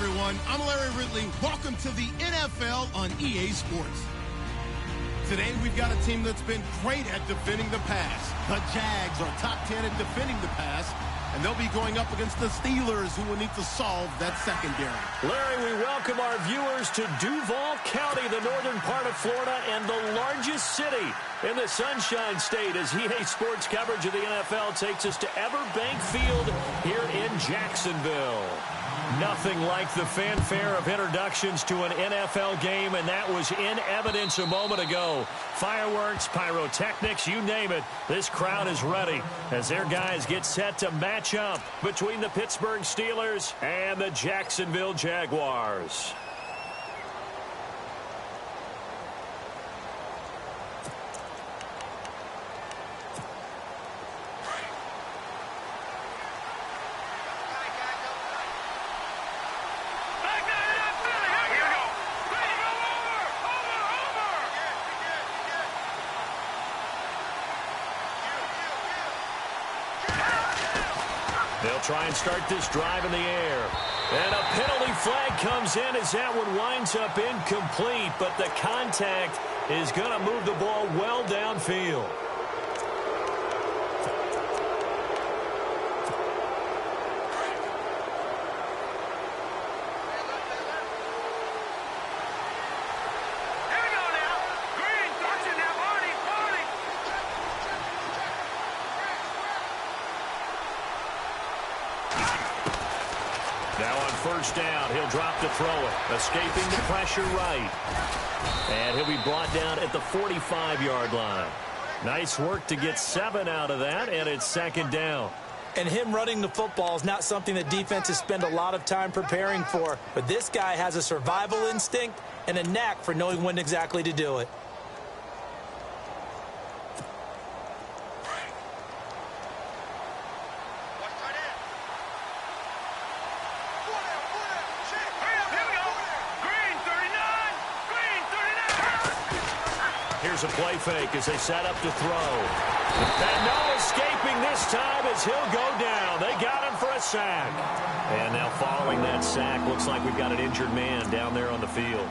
everyone. I'm Larry Ridley. Welcome to the NFL on EA Sports. Today, we've got a team that's been great at defending the pass. The Jags are top 10 at defending the pass, and they'll be going up against the Steelers, who will need to solve that secondary. Larry, we welcome our viewers to Duval County, the northern part of Florida, and the largest city in the Sunshine State, as EA Sports coverage of the NFL takes us to Everbank Field here in Jacksonville. Nothing like the fanfare of introductions to an NFL game, and that was in evidence a moment ago. Fireworks, pyrotechnics, you name it. This crowd is ready as their guys get set to match up between the Pittsburgh Steelers and the Jacksonville Jaguars. They'll try and start this drive in the air. And a penalty flag comes in as that one winds up incomplete, but the contact is going to move the ball well downfield. First down, he'll drop to throw it, escaping the pressure right. And he'll be brought down at the 45-yard line. Nice work to get 7 out of that, and it's second down. And him running the football is not something that defenses spend a lot of time preparing for. But this guy has a survival instinct and a knack for knowing when exactly to do it. Here's a play fake as they set up to throw. And no escaping this time as he'll go down. They got him for a sack. And now following that sack, looks like we've got an injured man down there on the field.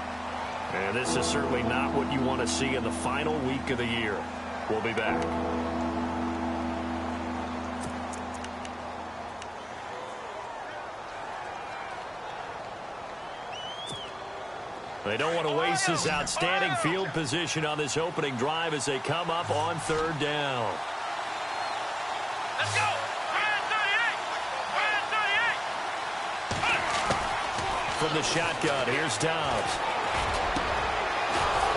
And this is certainly not what you want to see in the final week of the year. We'll be back. They don't want to waste this outstanding field position on this opening drive as they come up on third down. Let's go! Brand 38! From the shotgun, here's Dobbs.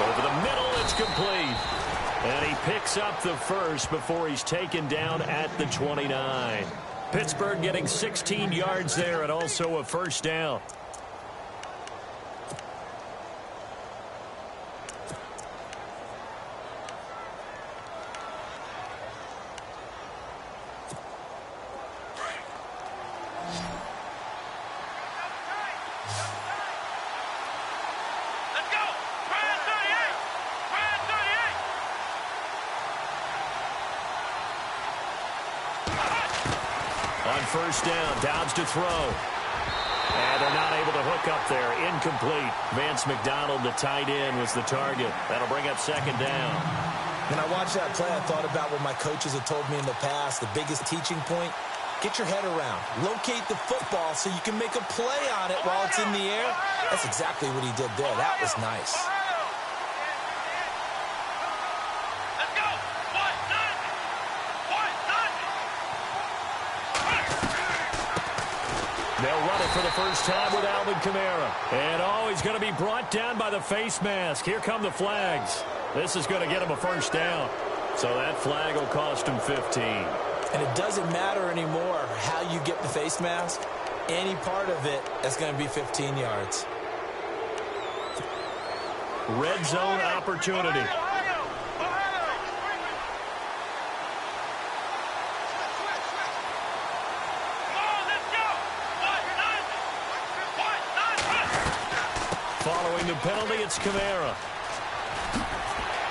Over the middle, it's complete. And he picks up the first before he's taken down at the 29. Pittsburgh getting 16 yards there and also a first down. First down, Dobbs to throw. And they're not able to hook up there. Incomplete. Vance McDonald, the tight end, was the target. That'll bring up second down. When I watched that play, I thought about what my coaches had told me in the past. The biggest teaching point, get your head around. Locate the football so you can make a play on it while it's in the air. That's exactly what he did there. That was nice. They'll run it for the first time with Alvin Kamara. And, oh, he's going to be brought down by the face mask. Here come the flags. This is going to get him a first down. So that flag will cost him 15. And it doesn't matter anymore how you get the face mask. Any part of it is going to be 15 yards. Red zone opportunity. Following the penalty, it's Kamara.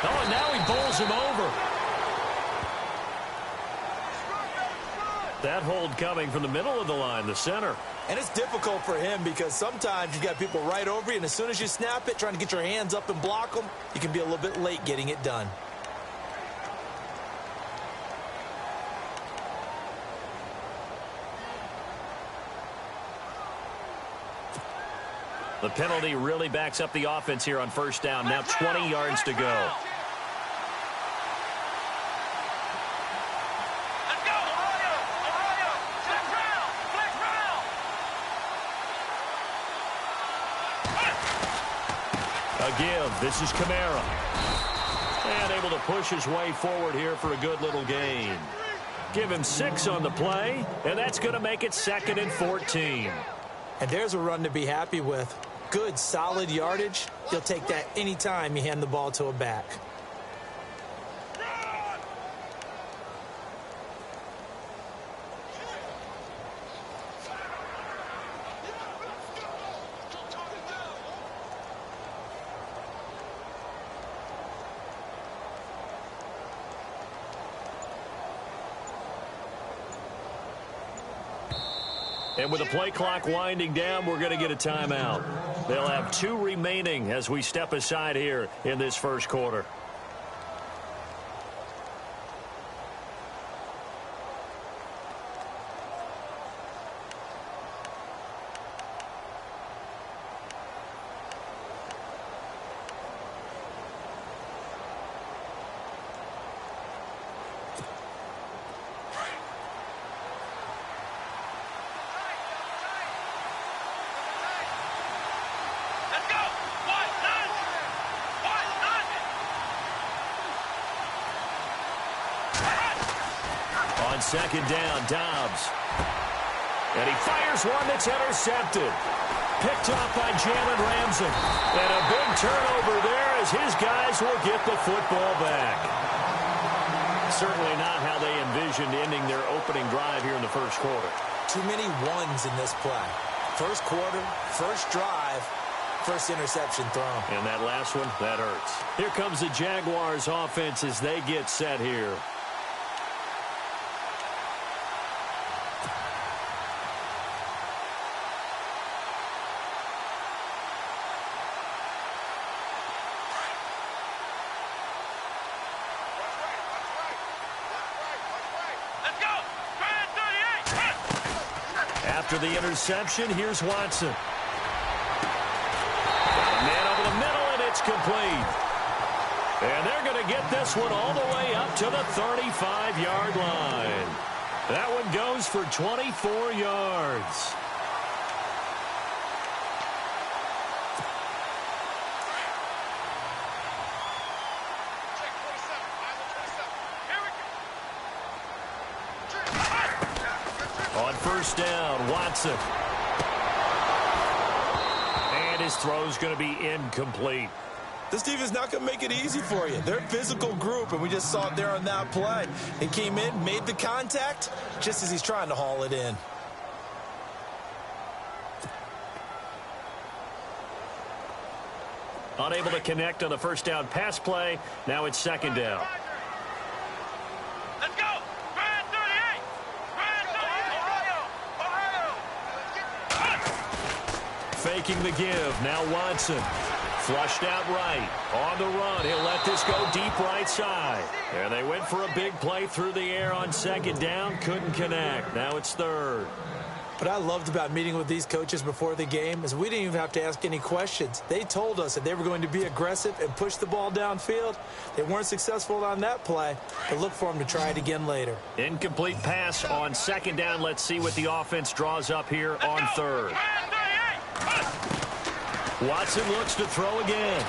Oh, and now he bowls him over. That hold coming from the middle of the line, the center. And it's difficult for him because sometimes you've got people right over you, and as soon as you snap it, trying to get your hands up and block them, you can be a little bit late getting it done. The penalty really backs up the offense here on first down. Now 20 yards to go. A give. This is Camara. And able to push his way forward here for a good little gain. Give him 6 on the play, and that's going to make it 2nd and 14. And there's a run to be happy with. Good, solid yardage. You'll take that anytime you hand the ball to a back. And with the play clock winding down, we're going to get a timeout. They'll have 2 remaining as we step aside here in this first quarter. On second down, Dobbs. And he fires one that's intercepted. Picked off by Jalen Ramsey. And a big turnover there as his guys will get the football back. Certainly not how they envisioned ending their opening drive here in the first quarter. Too many ones in this play. First quarter, first drive, first interception thrown. And that last one, that hurts. Here comes the Jaguars offense as they get set here. After the interception, here's Watson. Man over the middle, and it's complete. And they're going to get this one all the way up to the 35-yard line. That one goes for 24 yards. On first down, Watson. And his throw's going to be incomplete. This team is not going to make it easy for you. They're a physical group, and we just saw it there on that play. He came in, made the contact, just as he's trying to haul it in. Unable to connect on the first down pass play. Now it's second down. Let's go! Brand 38! Brand 38! Faking the give. Now Watson. Flushed out right. On the run. He'll let this go deep right side. And they went for a big play through the air on second down. Couldn't connect. Now it's third. What I loved about meeting with these coaches before the game is we didn't even have to ask any questions. They told us that they were going to be aggressive and push the ball downfield. They weren't successful on that play, but look for them to try it again later. Incomplete pass on second down. Let's see what the offense draws up here on third. Watson looks to throw again.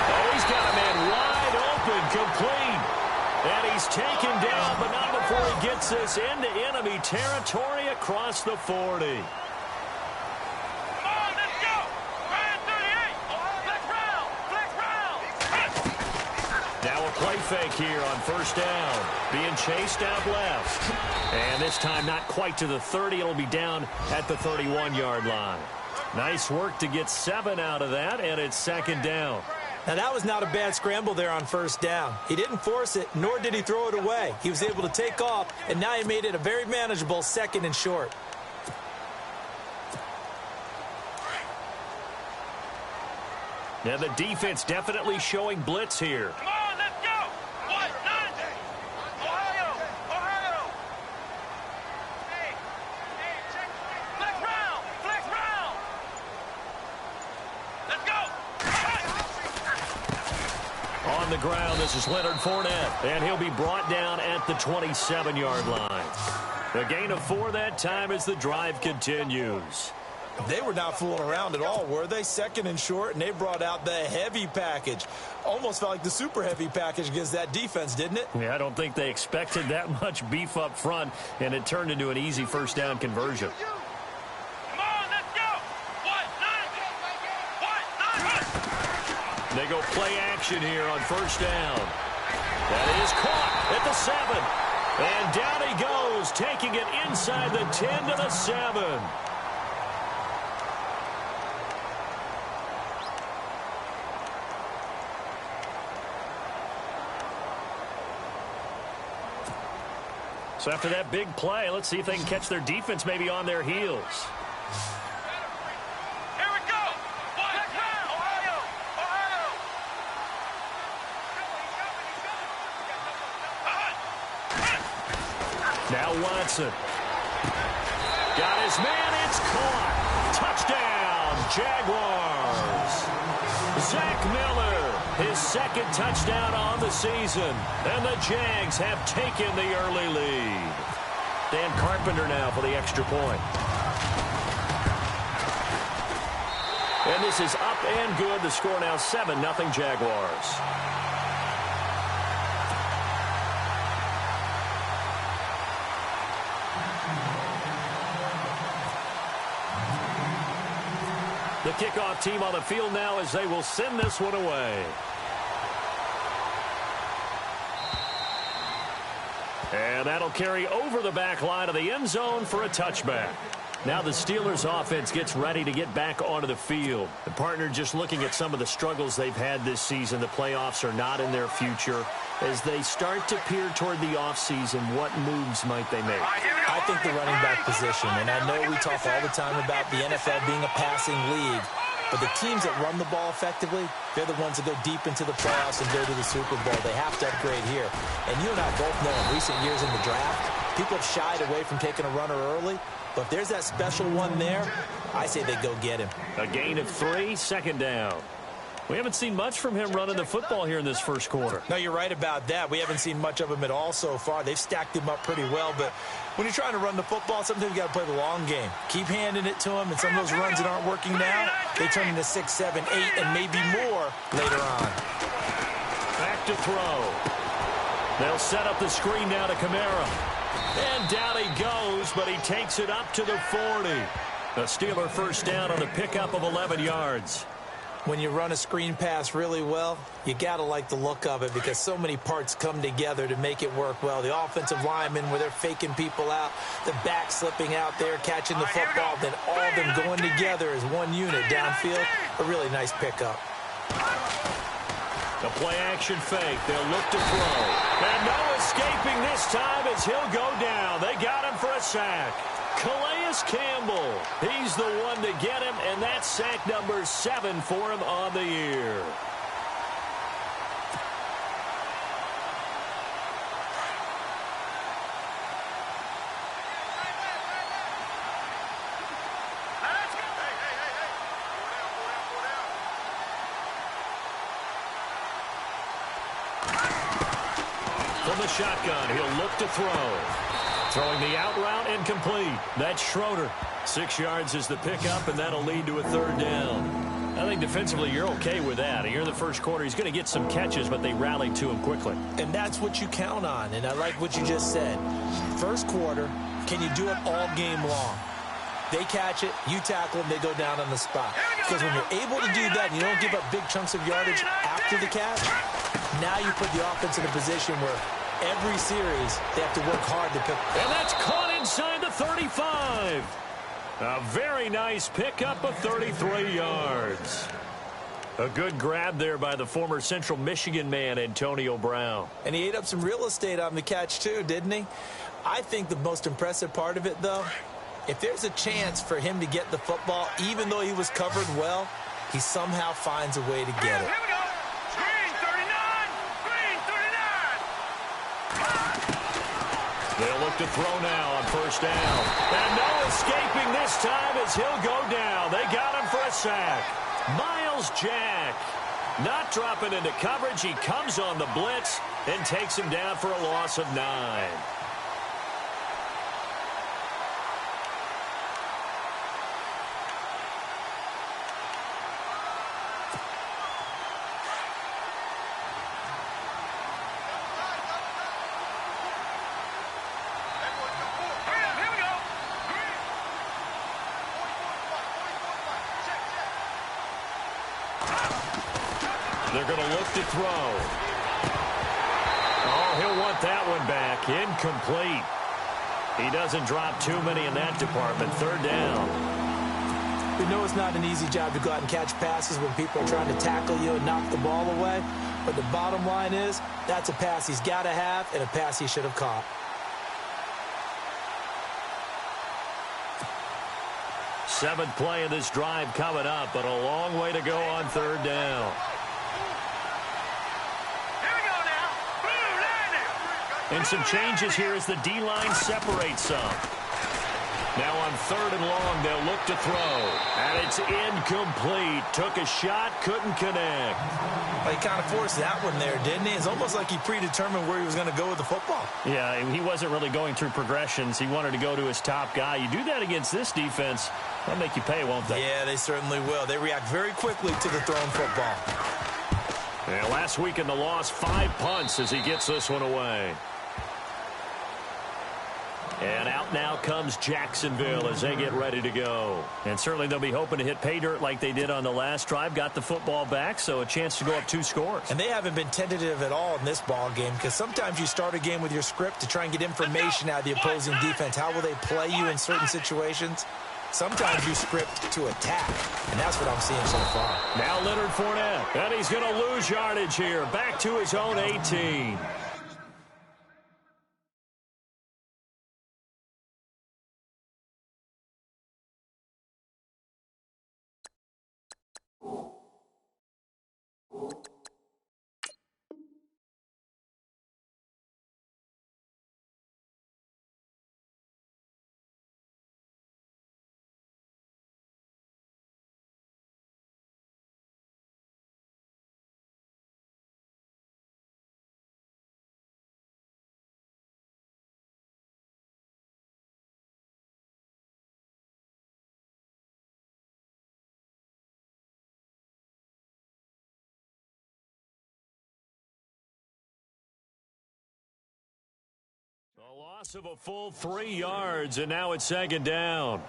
Oh, he's got a man wide open, complete. And he's taken down, but not before he gets this into enemy territory across the 40. Come on, let's go! Brand 38! Flex round! Now a play fake here on first down. Being chased out left. And this time not quite to the 30. It'll be down at the 31-yard line. Nice work to get 7 out of that, and it's second down. Now, that was not a bad scramble there on first down. He didn't force it, nor did he throw it away. He was able to take off, and now he made it a very manageable 2nd and short. And the defense definitely showing blitz here. Come on, let's go. What? Ohio. Hey, check. Flex round. Let's go. On the ground, this is Leonard Fournette, and he'll be brought down at the 27-yard line. A gain of 4 that time as the drive continues. They were not fooling around at all, were they? 2nd and short, and they brought out the heavy package. Almost felt like the super heavy package against that defense, didn't it? Yeah, I don't think they expected that much beef up front, and it turned into an easy first down conversion. Come on, let's go. What? They go play action here on first down. That is caught at the 7. And down he goes, taking it inside the 10 to the 7. So after that big play, let's see if they can catch their defense maybe on their heels. Here we go. Flex round. Ohio. Now Watson. Got his man. It's caught. Touchdown, Jaguars. Zach Miller, his 2nd touchdown on the season. And the Jags have taken the early lead. Dan Carpenter now for the extra point. And this is up and good. The score now 7-0 Jaguars. The kickoff team on the field now as they will send this one away. And that'll carry over the back line of the end zone for a touchback. Now the Steelers offense gets ready to get back onto the field. The partner just looking at some of the struggles they've had this season. The playoffs are not in their future. As they start to peer toward the offseason, what moves might they make? I think the running back position, and I know we talk all the time about the NFL being a passing league, but the teams that run the ball effectively, they're the ones that go deep into the playoffs and go to the Super Bowl. They have to upgrade here. And you and I both know in recent years in the draft, people have shied away from taking a runner early, but if there's that special one there, I say they go get him. A gain of 3, 2nd down. We haven't seen much from him running the football here in this first quarter. No, you're right about that. We haven't seen much of him at all so far. They've stacked him up pretty well, but when you're trying to run the football, sometimes you got to play the long game. Keep handing it to him, and some of those runs that aren't working now, they turn into 6, 7, 8, and maybe more later on. Back to throw. They'll set up the screen now to Kamara. And down he goes, but he takes it up to the 40. A Steeler first down on the pickup of 11 yards. When you run a screen pass really well, you got to like the look of it because so many parts come together to make it work well. The offensive linemen, where they're faking people out, the back slipping out there, catching the football, then all of them going together as one unit downfield. A really nice pickup. The play-action fake. They'll look to throw. And no escaping this time as he'll go down. They got him for a sack. Calais Campbell, he's the one to get him, and that's sack number 7 for him on the year. From the shotgun, he'll look to throw. Throwing the out route and complete. That's Schroeder. 6 yards is the pickup, and that'll lead to a 3rd down. I think defensively you're okay with that. Here in the first quarter, he's going to get some catches, but they rallied to him quickly. And that's what you count on, and I like what you just said. First quarter, can you do it all game long? They catch it, you tackle them, they go down on the spot. Because when you're able to do that and you don't give up big chunks of yardage after the catch, now you put the offense in a position where every series, they have to work hard to pick. And that's caught inside the 35. A very nice pickup of 33 yards. A good grab there by the former Central Michigan man, Antonio Brown. And he ate up some real estate on the catch, too, didn't he? I think the most impressive part of it, though, if there's a chance for him to get the football, even though he was covered well, he somehow finds a way to get it. Here we go. Green 39. Green 39. They'll look to throw now on first down. And no escaping this time as he'll go down. They got him for a sack. Miles Jack not dropping into coverage. He comes on the blitz and takes him down for a loss of 9. They're going to look to throw. Oh, he'll want that one back. Incomplete. He doesn't drop too many in that department. Third down. We know it's not an easy job to go out and catch passes when people are trying to tackle you and knock the ball away. But the bottom line is, that's a pass he's got to have and a pass he should have caught. Seventh play of this drive coming up, but a long way to go on third down. And some changes here as the D-line separates some. Now on third and long, they'll look to throw. And it's incomplete. Took a shot, couldn't connect. Well, he kind of forced that one there, didn't he? It's almost like he predetermined where he was going to go with the football. Yeah, he wasn't really going through progressions. He wanted to go to his top guy. You do that against this defense, they'll make you pay, won't they? Yeah, they certainly will. They react very quickly to the thrown football. Yeah, last week in the loss, 5 punts as he gets this one away. And out now comes Jacksonville as they get ready to go. And certainly they'll be hoping to hit pay dirt like they did on the last drive. Got the football back, so a chance to go up 2 scores. And they haven't been tentative at all in this ball game because sometimes you start a game with your script to try and get information out of the opposing defense. How will they play you in certain situations? Sometimes you script to attack, and that's what I'm seeing so far. Now Leonard Fournette, and he's going to lose yardage here. Back to his own 18. A loss of a full 3 yards, and now it's second down.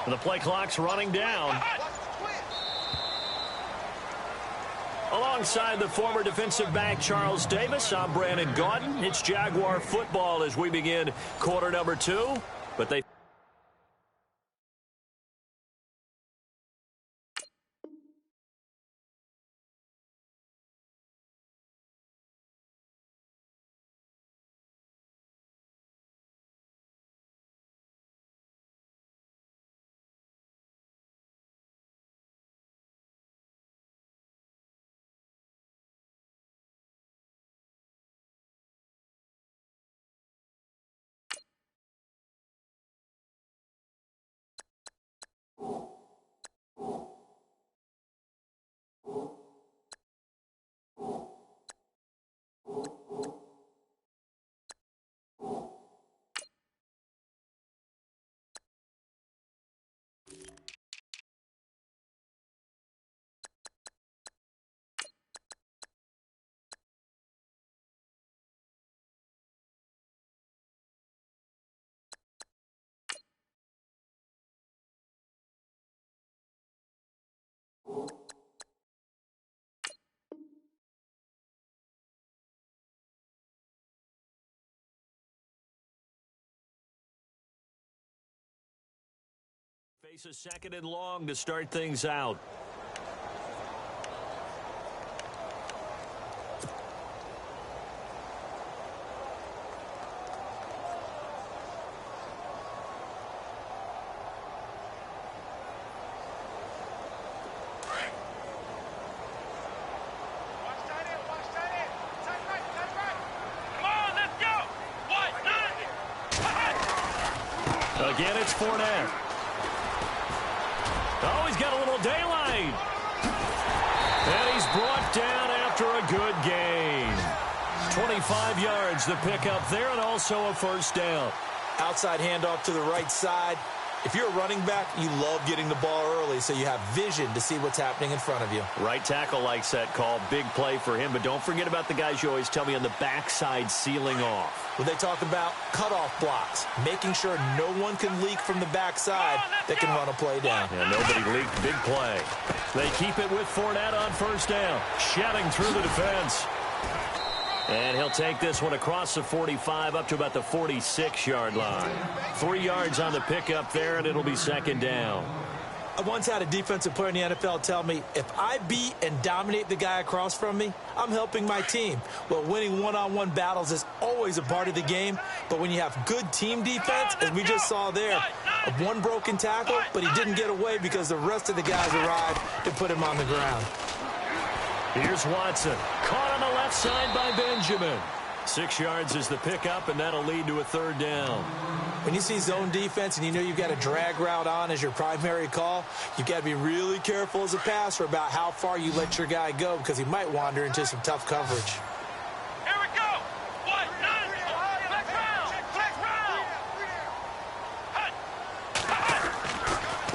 The play clock's running down. Alongside the former defensive back Charles Davis, I'm Brandon Gaudin. It's Jaguar football as we begin quarter number 2. But they Face a second and long to start things out. Again, it's Fournette. Oh, he's got a little daylight. And he's brought down after a good gain. 25 yards, the pickup there, and also a first down. Outside handoff to the right side. If you're a running back, you love getting the ball early so you have vision to see what's happening in front of you. Right tackle likes that call. Big play for him, but don't forget about the guys you always tell me on the backside sealing off. When they talk about cutoff blocks, making sure no one can leak from the backside that can run a play down. Yeah, nobody leaked. Big play. They keep it with Fournette on first down. Shouting through the defense. And he'll take this one across the 45 up to about the 46-yard line. 3 yards on the pickup there, and it'll be second down. I once had a defensive player in the NFL tell me, if I beat and dominate the guy across from me, I'm helping my team. Well, winning one-on-one battles is always a part of the game, but when you have good team defense, as we just saw there, one broken tackle, but he didn't get away because the rest of the guys arrived to put him on the ground. Here's Watson. Caught on the left side by Benjamin. 6 yards is the pickup, and that'll lead to a third down. When you see zone defense and you know you've got a drag route on as your primary call, you've got to be really careful as a passer about how far you let your guy go because he might wander into some tough coverage. Here we go. What? None. Flex round. Flex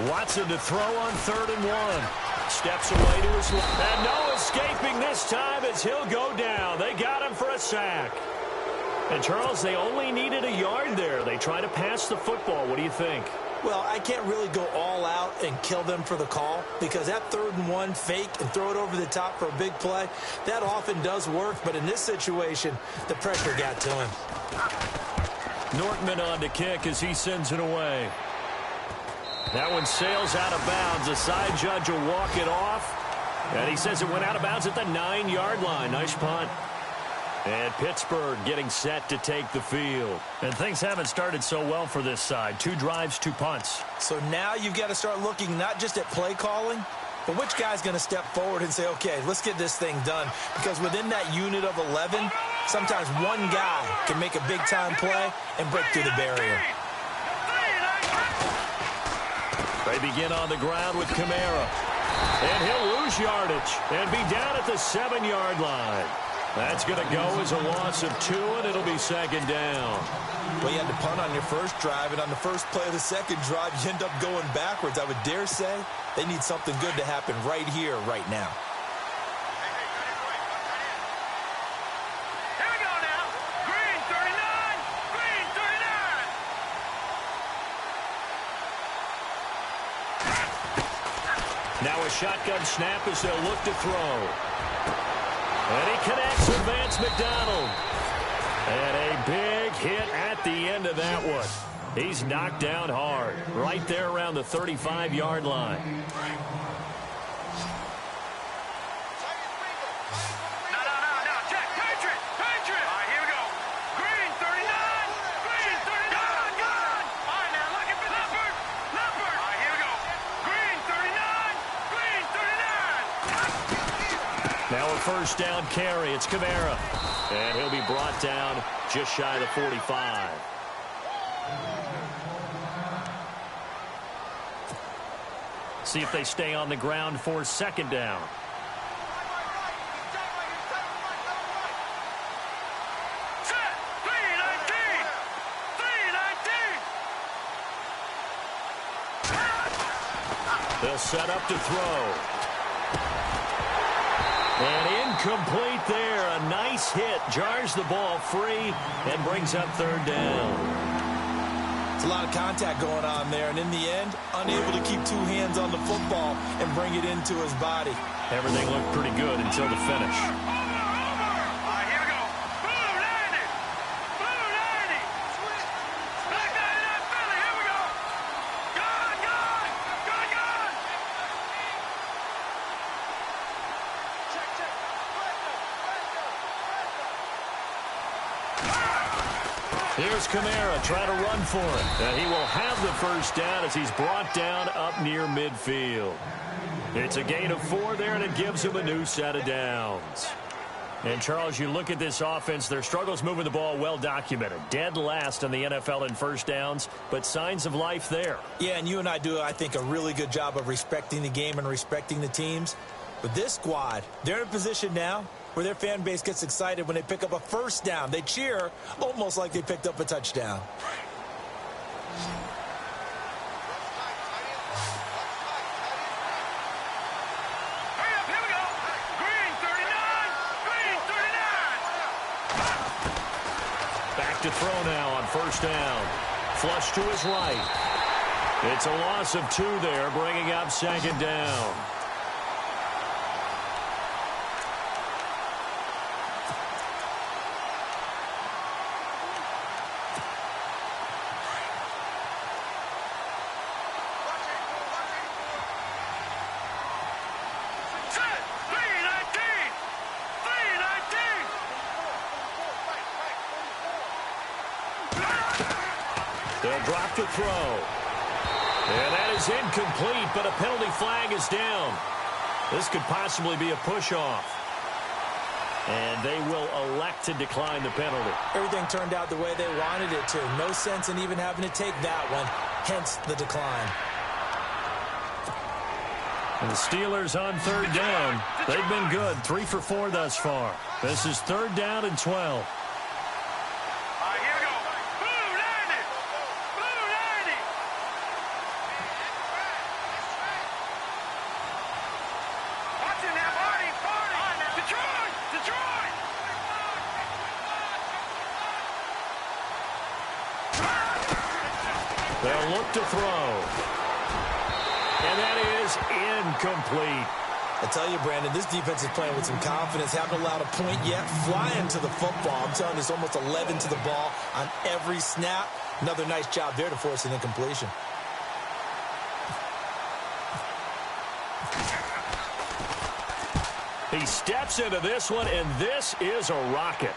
round. Watson to throw on 3rd and 1. Steps away to his left. And no escaping this time as he'll go down. They got him for a sack. And, Charles, they only needed a yard there. They try to pass the football. What do you think? Well, I can't really go all out and kill them for the call because that 3rd and 1 fake and throw it over the top for a big play, that often does work. But in this situation, the pressure got to him. Nortman on to kick as he sends it away. That one sails out of bounds. The side judge will walk it off. And he says it went out of bounds at the 9-yard line. Nice punt. And Pittsburgh getting set to take the field. And things haven't started so well for this side. 2 drives, 2 punts. So now you've got to start looking not just at play calling, but which guy's going to step forward and say, okay, let's get this thing done. Because within that unit of 11, sometimes one guy can make a big-time play and break through the barrier. They begin on the ground with Kamara. And he'll lose yardage and be down at the 7-yard line. That's going to go as a loss of 2, and it'll be second down. Well, you had to punt on your first drive, and on the first play of the second drive, you end up going backwards. I would dare say they need something good to happen right here, right now. Here we go now. Green 39. Green 39. Now a shotgun snap as they'll look to throw. And he connects with Vance McDonald. And a big hit at the end of that one. He's knocked down hard. Right there around the 35-yard line. No. Check. Patriot. All right, here we go. Green 39. Green 39. Gone. All right, now looking for Leopard. All right, here we go. Green 39. Green 39. Now a first down carry. It's Kamara. And he'll be brought down just shy of the 45. See if they stay on the ground for second down. Set. 319. 319. They'll set up to throw. And incomplete there. A nice hit. Jars the ball free and brings up third down. It's a lot of contact going on there, and in the end, unable to keep 2 hands on the football and bring it into his body. Everything looked pretty good until the finish. All right, here we go. Blue 90. Blue 90. Black 99 Philly. Here we go. Gone. Here's Kamara trying to run for it. And he will have the first down as he's brought down up near midfield. It's a gain of 4 there, and it gives him a new set of downs. And, Charles, you look at this offense, their struggles moving the ball well documented. Dead last in the NFL in first downs, but signs of life there. Yeah, and you and I do, I think, a really good job of respecting the game and respecting the teams. But this squad, they're in a position now where their fan base gets excited when they pick up a first down. They cheer almost like they picked up a touchdown. To throw now on first down. Flush to his right. It's a loss of 2 there, bringing up second down. They'll drop to throw. And that is incomplete, but a penalty flag is down. This could possibly be a push-off. And they will elect to decline the penalty. Everything turned out the way they wanted it to. No sense in even having to take that one, hence the decline. And the Steelers on third down. They've been good, 3 for 4 thus far. This is third down and 12. They'll look to throw. And that is incomplete. I tell you, Brandon, this defense is playing with some confidence. Haven't allowed a point yet. Flying to the football. I'm telling you, it's almost 11 to the ball on every snap. Another nice job there to force an incompletion. He steps into this one, and this is a rocket.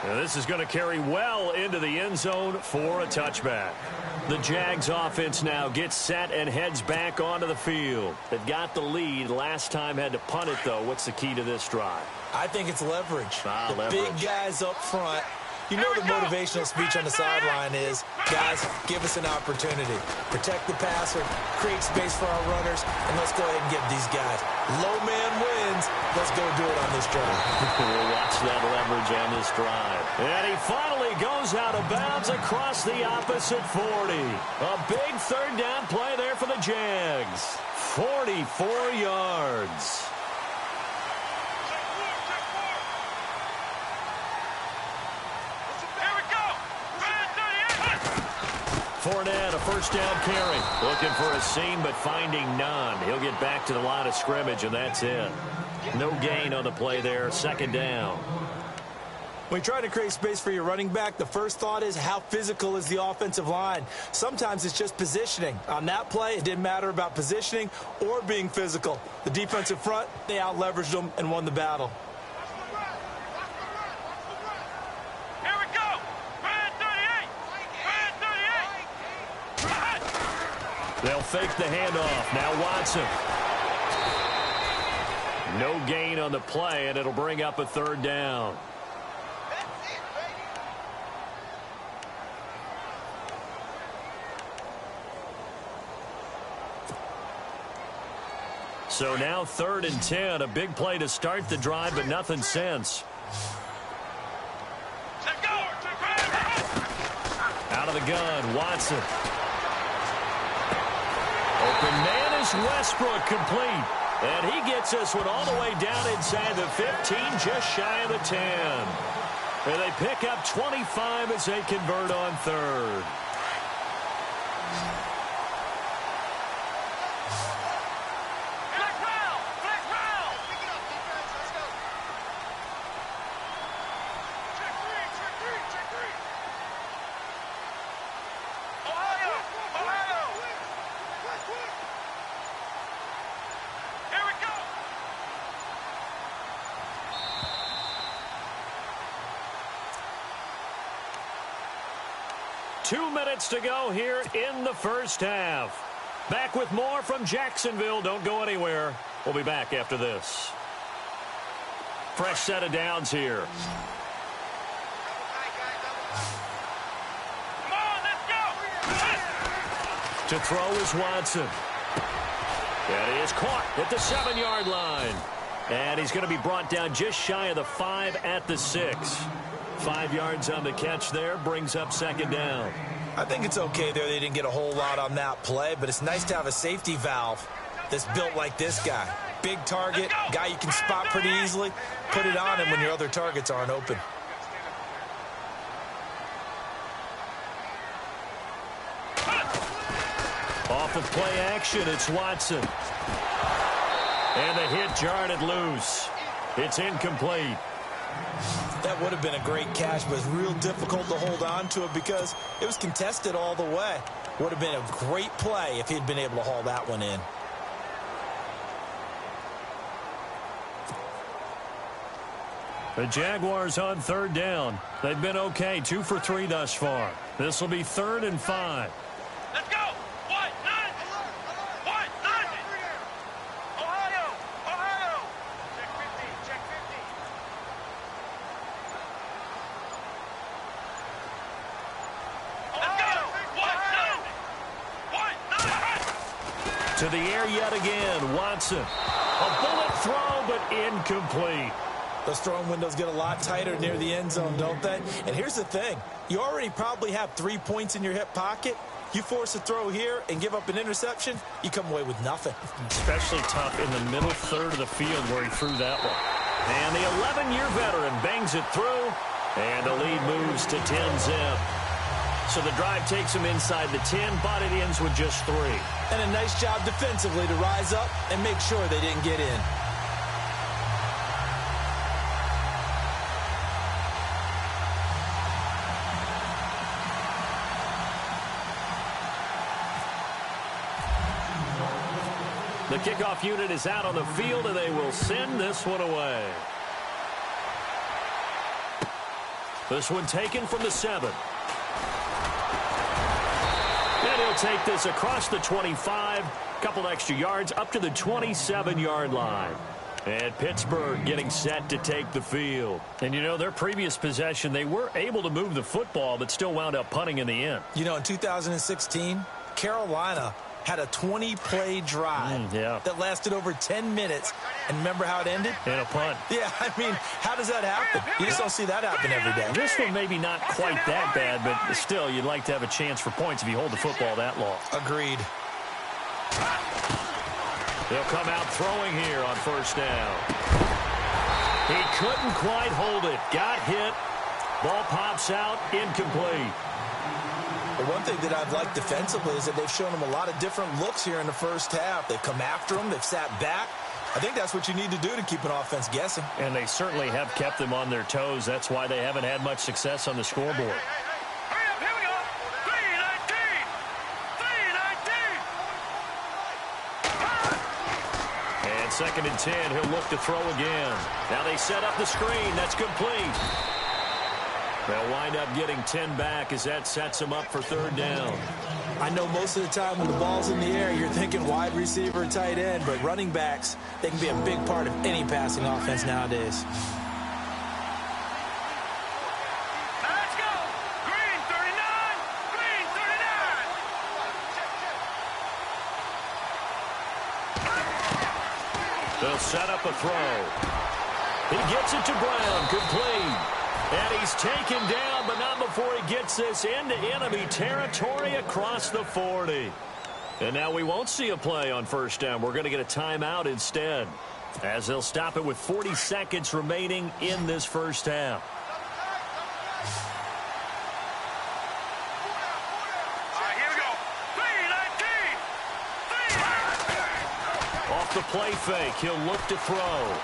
Now this is going to carry well into the end zone for a touchback. The Jags offense now gets set and heads back onto the field. They've got the lead. Last time had to punt it, though. What's the key to this drive? I think it's leverage. Leverage. Big guys up front. You know the motivational speech on the sideline is, guys, give us an opportunity. Protect the passer, create space for our runners, and let's go ahead and get these guys. Low man wins. Let's go do it on this drive. We'll watch that leverage on this drive. And he finally goes out of bounds across the opposite 40. A big third down play there for the Jags. 44 yards. Fournette, a first down carry. Looking for a seam, but finding none. He'll get back to the line of scrimmage, and that's it. No gain on the play there. Second down. When you try to create space for your running back, the first thought is how physical is the offensive line. Sometimes it's just positioning. On that play, it didn't matter about positioning or being physical. The defensive front, they out-leveraged them and won the battle. They'll fake the handoff. Now Watson. No gain on the play, and it'll bring up a third down. So now 3rd and 10. A big play to start the drive, but nothing since. Out of the gun, Watson. Open man is Westbrook, complete. And he gets this one all the way down inside the 15, just shy of the 10. And they pick up 25 as they convert on 3rd. 2 minutes to go here in the first half. Back with more from Jacksonville. Don't go anywhere. We'll be back after this. Fresh set of downs here. Come on, let's go. To throw is Watson. That is caught at the 7-yard line. And he's going to be brought down just shy of the 5 at the 6. 5 yards on the catch there, brings up second down. I think it's okay there. They didn't get a whole lot on that play, but it's nice to have a safety valve that's built like this guy. Big target, guy you can spot pretty easily. Put it on him when your other targets aren't open. Off of play action, it's Watson. And the hit jarred it loose. It's incomplete. That would have been a great catch, but it's real difficult to hold on to it because it was contested all the way. Would have been a great play if he'd been able to haul that one in. The Jaguars on third down. They've been okay, 2 for 3 thus far. This will be 3rd and 5. Let's go. What? None. What? None. Ohio. Ohio. Check 50. Check 50. Let's go. What? None. What? None. To the air yet again, Watson. A bullet throw, but incomplete. Those throwing windows get a lot tighter near the end zone, don't they? And here's the thing. You already probably have 3 points in your hip pocket. You force a throw here and give up an interception, you come away with nothing. Especially tough in the middle third of the field where he threw that one. And the 11-year veteran bangs it through, and the lead moves to 10-zip. So the drive takes him inside the 10, but it ends with just 3. And a nice job defensively to rise up and make sure they didn't get in. The kickoff unit is out on the field, and they will send this one away. This one taken from the 7. And he'll take this across the 25, couple extra yards up to the 27-yard line. And Pittsburgh getting set to take the field. And, you know, their previous possession, they were able to move the football, but still wound up punting in the end. You know, in 2016, Carolina had a 20-play drive that lasted over 10 minutes. And remember how it ended? In a punt. Yeah, I mean, how does that happen? You just don't see that happen every day. This one maybe not quite that bad, but still, you'd like to have a chance for points if you hold the football that long. Agreed. They'll come out throwing here on first down. He couldn't quite hold it. Got hit. Ball pops out. Incomplete. The one thing that I've liked defensively is that they've shown them a lot of different looks here in the first half. They've come after them. They've sat back. I think that's what you need to do to keep an offense guessing. And they certainly have kept them on their toes. That's why they haven't had much success on the scoreboard. Hurry up, here we go. 3-19. 3-19. And 2nd and 10, he'll look to throw again. Now they set up the screen. That's complete. They'll wind up getting 10 back as that sets them up for 3rd down. I know most of the time when the ball's in the air, you're thinking wide receiver, tight end, but running backs, they can be a big part of any passing offense nowadays. Let's go. Green 39. Green 39. They'll set up a throw. He gets it to Brown, complete. And he's taken down, but not before he gets this into enemy territory across the 40. And now we won't see a play on first down. We're going to get a timeout instead, as they'll stop it with 40 seconds remaining in this first half. All right, here we go. 3-19. 3-19. Off the play fake, he'll look to throw.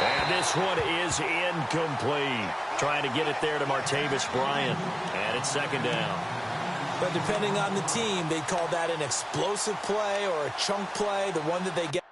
And this one is incomplete. Trying to get it there to Martavis Bryant. And it's 2nd down. But depending on the team, they call that an explosive play or a chunk play, the one that they get.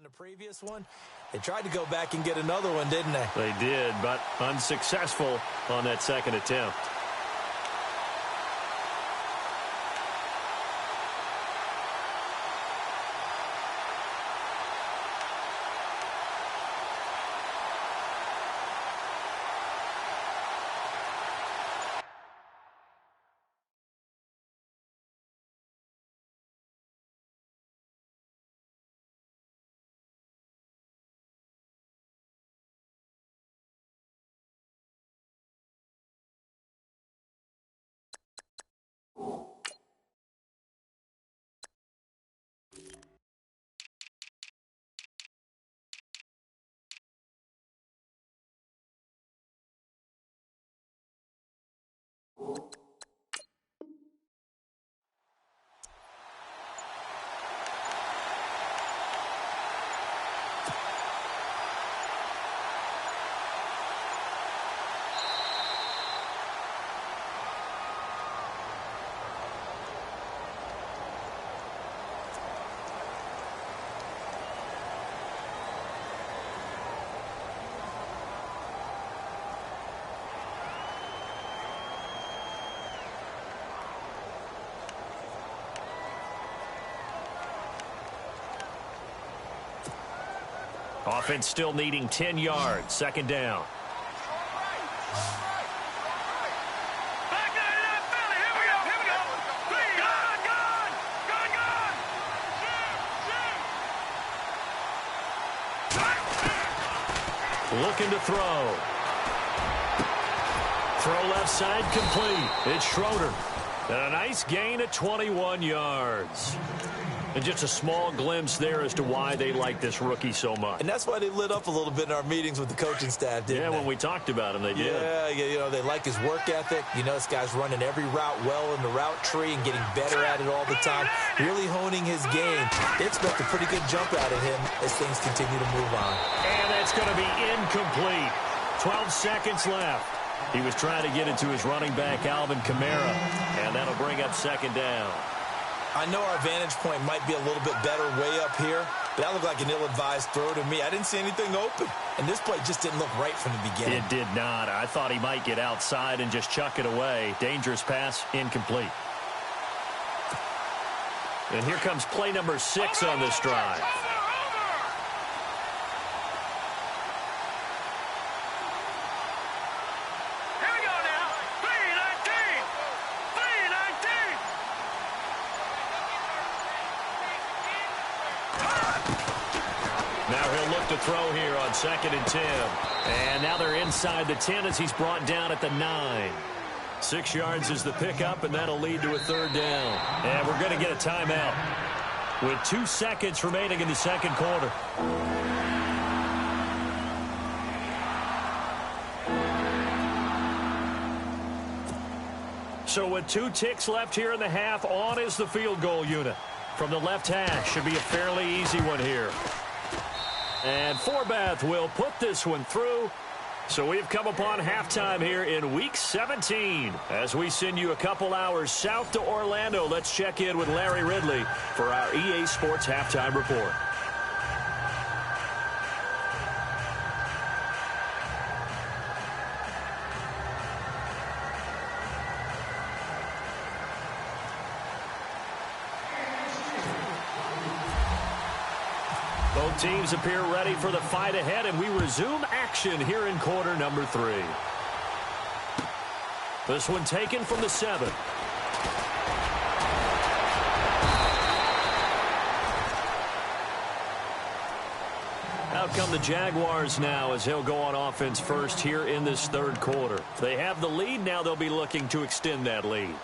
in the previous one. They tried to go back and get another one, didn't they? They did, but unsuccessful on that second attempt. Offense still needing 10 yards. Second down. Back there in that belly. Here we go. Here we go. Three. Gone. Looking to throw. Throw left side complete. It's Schroeder. And a nice gain of 21 yards. And just a small glimpse there as to why they like this rookie so much. And that's why they lit up a little bit in our meetings with the coaching staff, didn't they? Yeah, when we talked about him, they did. Yeah, you know, they like his work ethic. You know, this guy's running every route well in the route tree and getting better at it all the time, really honing his game. They expect a pretty good jump out of him as things continue to move on. And that's going to be incomplete. 12 seconds left. He was trying to get it to his running back, Alvin Kamara, and that'll bring up second down. I know our vantage point might be a little bit better way up here, but that looked like an ill-advised throw to me. I didn't see anything open, and this play just didn't look right from the beginning. It did not. I thought he might get outside and just chuck it away. Dangerous pass, incomplete. And here comes play number 6 on this drive. To throw here on 2nd and 10. And now they're inside the 10 as he's brought down at the 9. 6 yards is the pickup, and that'll lead to a third down. And we're going to get a timeout with 2 seconds remaining in the second quarter. So with 2 ticks left here in the half, on is the field goal unit. From the left hash, should be a fairly easy one here. And Forbath will put this one through. So we've come upon halftime here in Week 17. As we send you a couple hours south to Orlando, let's check in with Larry Ridley for our EA Sports Halftime Report. Both teams appear ready for the fight ahead, and we resume action here in quarter number 3. This one taken from the 7. Out come the Jaguars now as he'll go on offense first here in this third quarter. They have the lead. Now they'll be looking to extend that lead.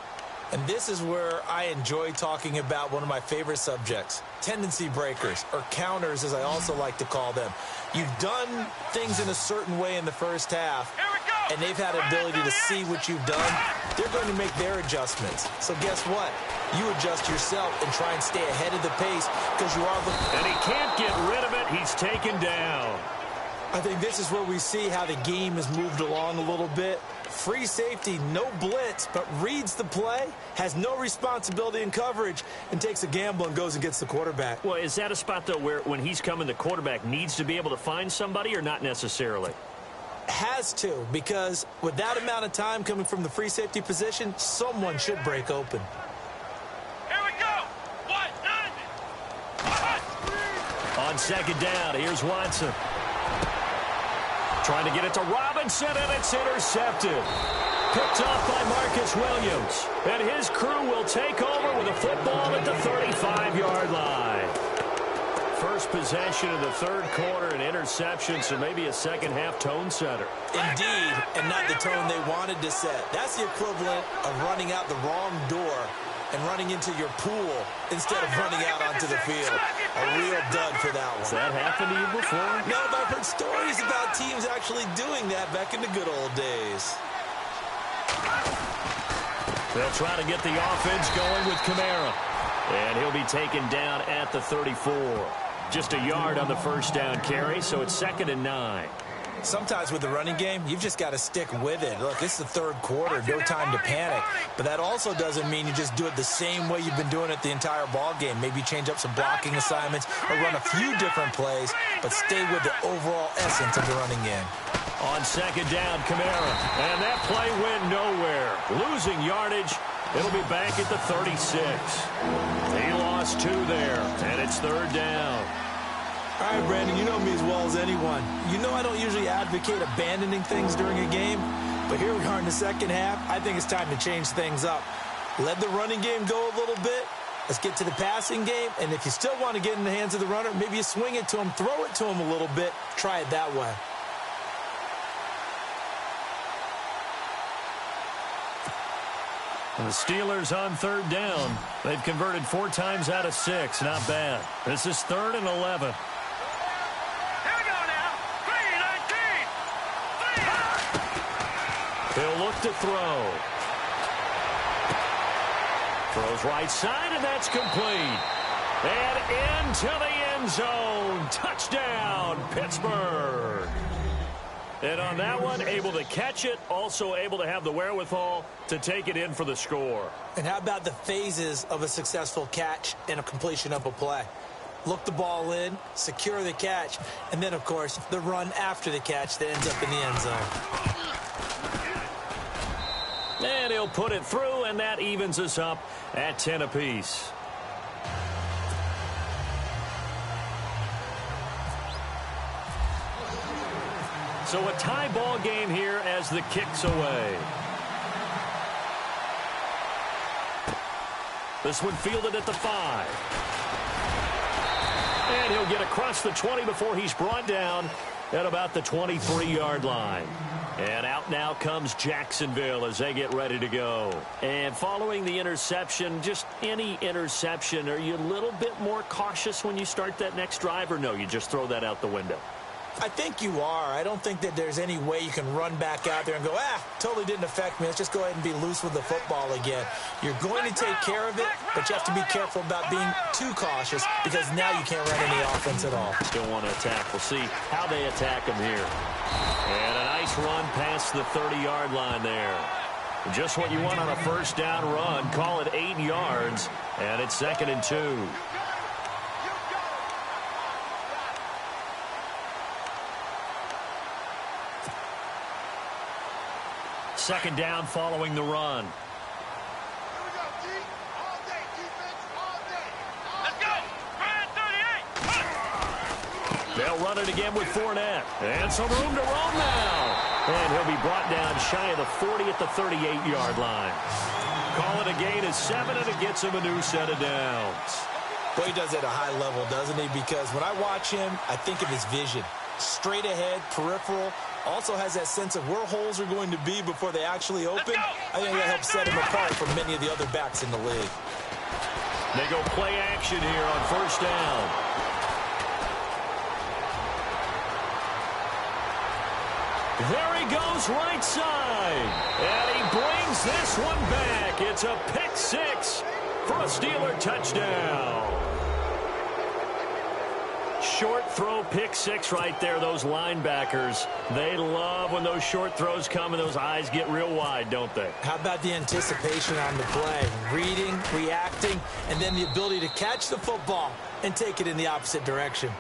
And this is where I enjoy talking about one of my favorite subjects, tendency breakers, or counters as I also like to call them. You've done things in a certain way in the first half, and they've had an ability to see what you've done. They're going to make their adjustments. So guess what? You adjust yourself and try and stay ahead of the pace because you are the... And he can't get rid of it. He's taken down. I think this is where we see how the game has moved along a little bit. Free safety, no blitz, but reads the play, has no responsibility in coverage, and takes a gamble and goes and gets the quarterback. Well, is that a spot, though, where when he's coming, the quarterback needs to be able to find somebody or not necessarily? Has to, because with that amount of time coming from the free safety position, someone should break open. Here we go. What? On second down, here's Watson. Trying to get it to Robinson, and it's intercepted. Picked off by Marcus Williams. And his crew will take over with a football at the 35-yard line. First possession of the third quarter, an interception, so maybe a second-half tone setter. Indeed, and not the tone they wanted to set. That's the equivalent of running out the wrong door and running into your pool instead of running out onto the field. A real dud for that one. Has that happened to you before? No, but I've heard stories about teams actually doing that back in the good old days. They'll try to get the offense going with Kamara. And he'll be taken down at the 34. Just a yard on the first down carry, so it's 2nd and 9. Sometimes with the running game, you've just got to stick with it. Look, it's the third quarter, no time to panic. But that also doesn't mean you just do it the same way you've been doing it the entire ball game. Maybe change up some blocking assignments or run a few different plays, but stay with the overall essence of the running game. On second down, Kamara. And that play went nowhere. Losing yardage. It'll be back at the 36. He lost 2 there, and it's 3rd down. All right, Brandon, you know me as well as anyone. You know I don't usually advocate abandoning things during a game, but here we are in the second half. I think it's time to change things up. Let the running game go a little bit. Let's get to the passing game, and if you still want to get in the hands of the runner, maybe you swing it to him, throw it to him a little bit, try it that way. And the Steelers on 3rd down. They've converted 4 times out of 6. Not bad. This is 3rd and 11. Here we go now. 3-19. He'll look to throw. Throws right side, and that's complete. And into the end zone. Touchdown, Pittsburgh. And on that one, able to catch it, also able to have the wherewithal to take it in for the score. And how about the phases of a successful catch and a completion of a play? Look the ball in, secure the catch, and then, of course, the run after the catch that ends up in the end zone. And he'll put it through, and that evens us up at 10 apiece. So a tie ball game here as the kick's away. This one fielded at the 5. And he'll get across the 20 before he's brought down at about the 23-yard line. And out now comes Jacksonville as they get ready to go. And following the interception, just any interception, are you a little bit more cautious when you start that next drive, or no, you just throw that out the window? I think you are. I don't think that there's any way you can run back out there and go, totally didn't affect me. Let's just go ahead and be loose with the football again. You're going to take care of it, but you have to be careful about being too cautious because now you can't run any offense at all. Still want to attack. We'll see how they attack him here. And a nice run past the 30-yard line there. Just what you want on a first down run. Call it 8 yards, and it's 2nd and 2. Second down following the run. Let's go. Ryan 38. They'll run it again with Fournette. And some room to roam now. And he'll be brought down shy of the 40 at the 38-yard line. Call it a gain of 7, and it gets him a new set of downs. Well, he does it at a high level, doesn't he? Because when I watch him, I think of his vision. Straight ahead, peripheral. Also has that sense of where holes are going to be before they actually open. I think that helps set him apart from many of the other backs in the league. They go play action here on first down. There he goes right side. And he brings this one back. It's a pick 6 for a Steeler touchdown. short throw pick six right there. Those linebackers, they love when those short throws come and those eyes get real wide, don't they? How about the anticipation on the play? Reading, reacting, and then the ability to catch the football and take it in the opposite direction.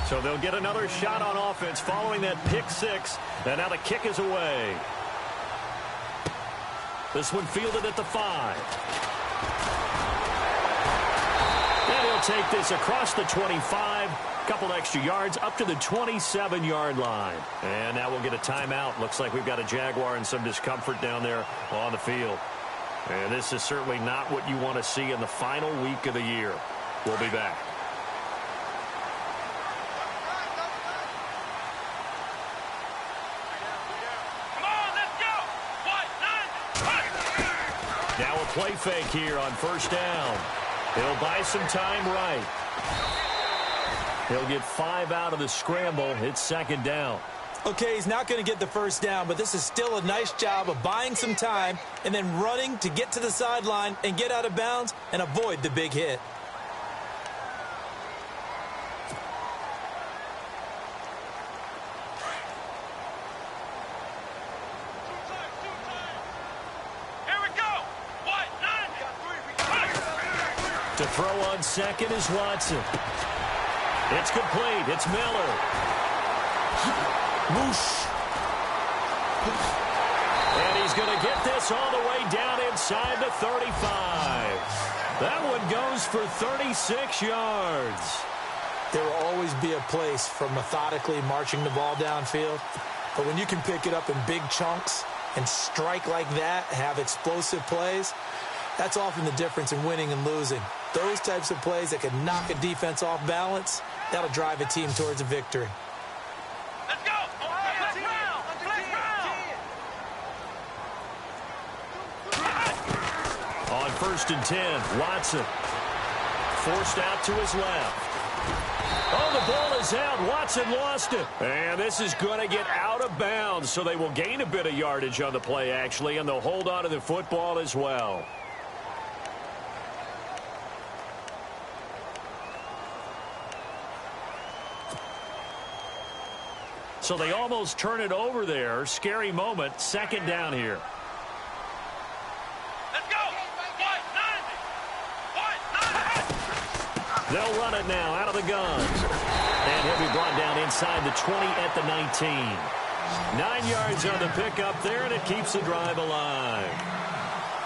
So they'll get another shot on offense following that pick six. And now the kick is away. This one fielded at the 5. And he'll take this across the 25. Couple extra yards up to the 27-yard line. And now we'll get a timeout. Looks like we've got a Jaguar and some discomfort down there on the field. And this is certainly not what you want to see in the final week of the year. We'll be back. Now a play fake here on first down. He'll buy some time right. He'll get 5 out of the scramble. It's second down. Okay, he's not going to get the first down, but this is still a nice job of buying some time and then running to get to the sideline and get out of bounds and avoid the big hit. To throw on second is Watson. It's complete. It's Miller. Whoosh. And he's going to get this all the way down inside the 35. That one goes for 36 yards. There will always be a place for methodically marching the ball downfield. But when you can pick it up in big chunks and strike like that, have explosive plays, that's often the difference in winning and losing. Those types of plays that can knock a defense off balance, that'll drive a team towards a victory. Let's go! Flex round! On first and 10, Watson forced out to his left. Oh, the ball is out. Watson lost it. And this is going to get out of bounds, so they will gain a bit of yardage on the play, actually, and they'll hold on to the football as well. So they almost turn it over there. Scary moment. Second down here. Let's go! They'll run it now out of the gun. And he'll be brought down inside the 20 at the 19. 9 yards on the pickup there, and it keeps the drive alive.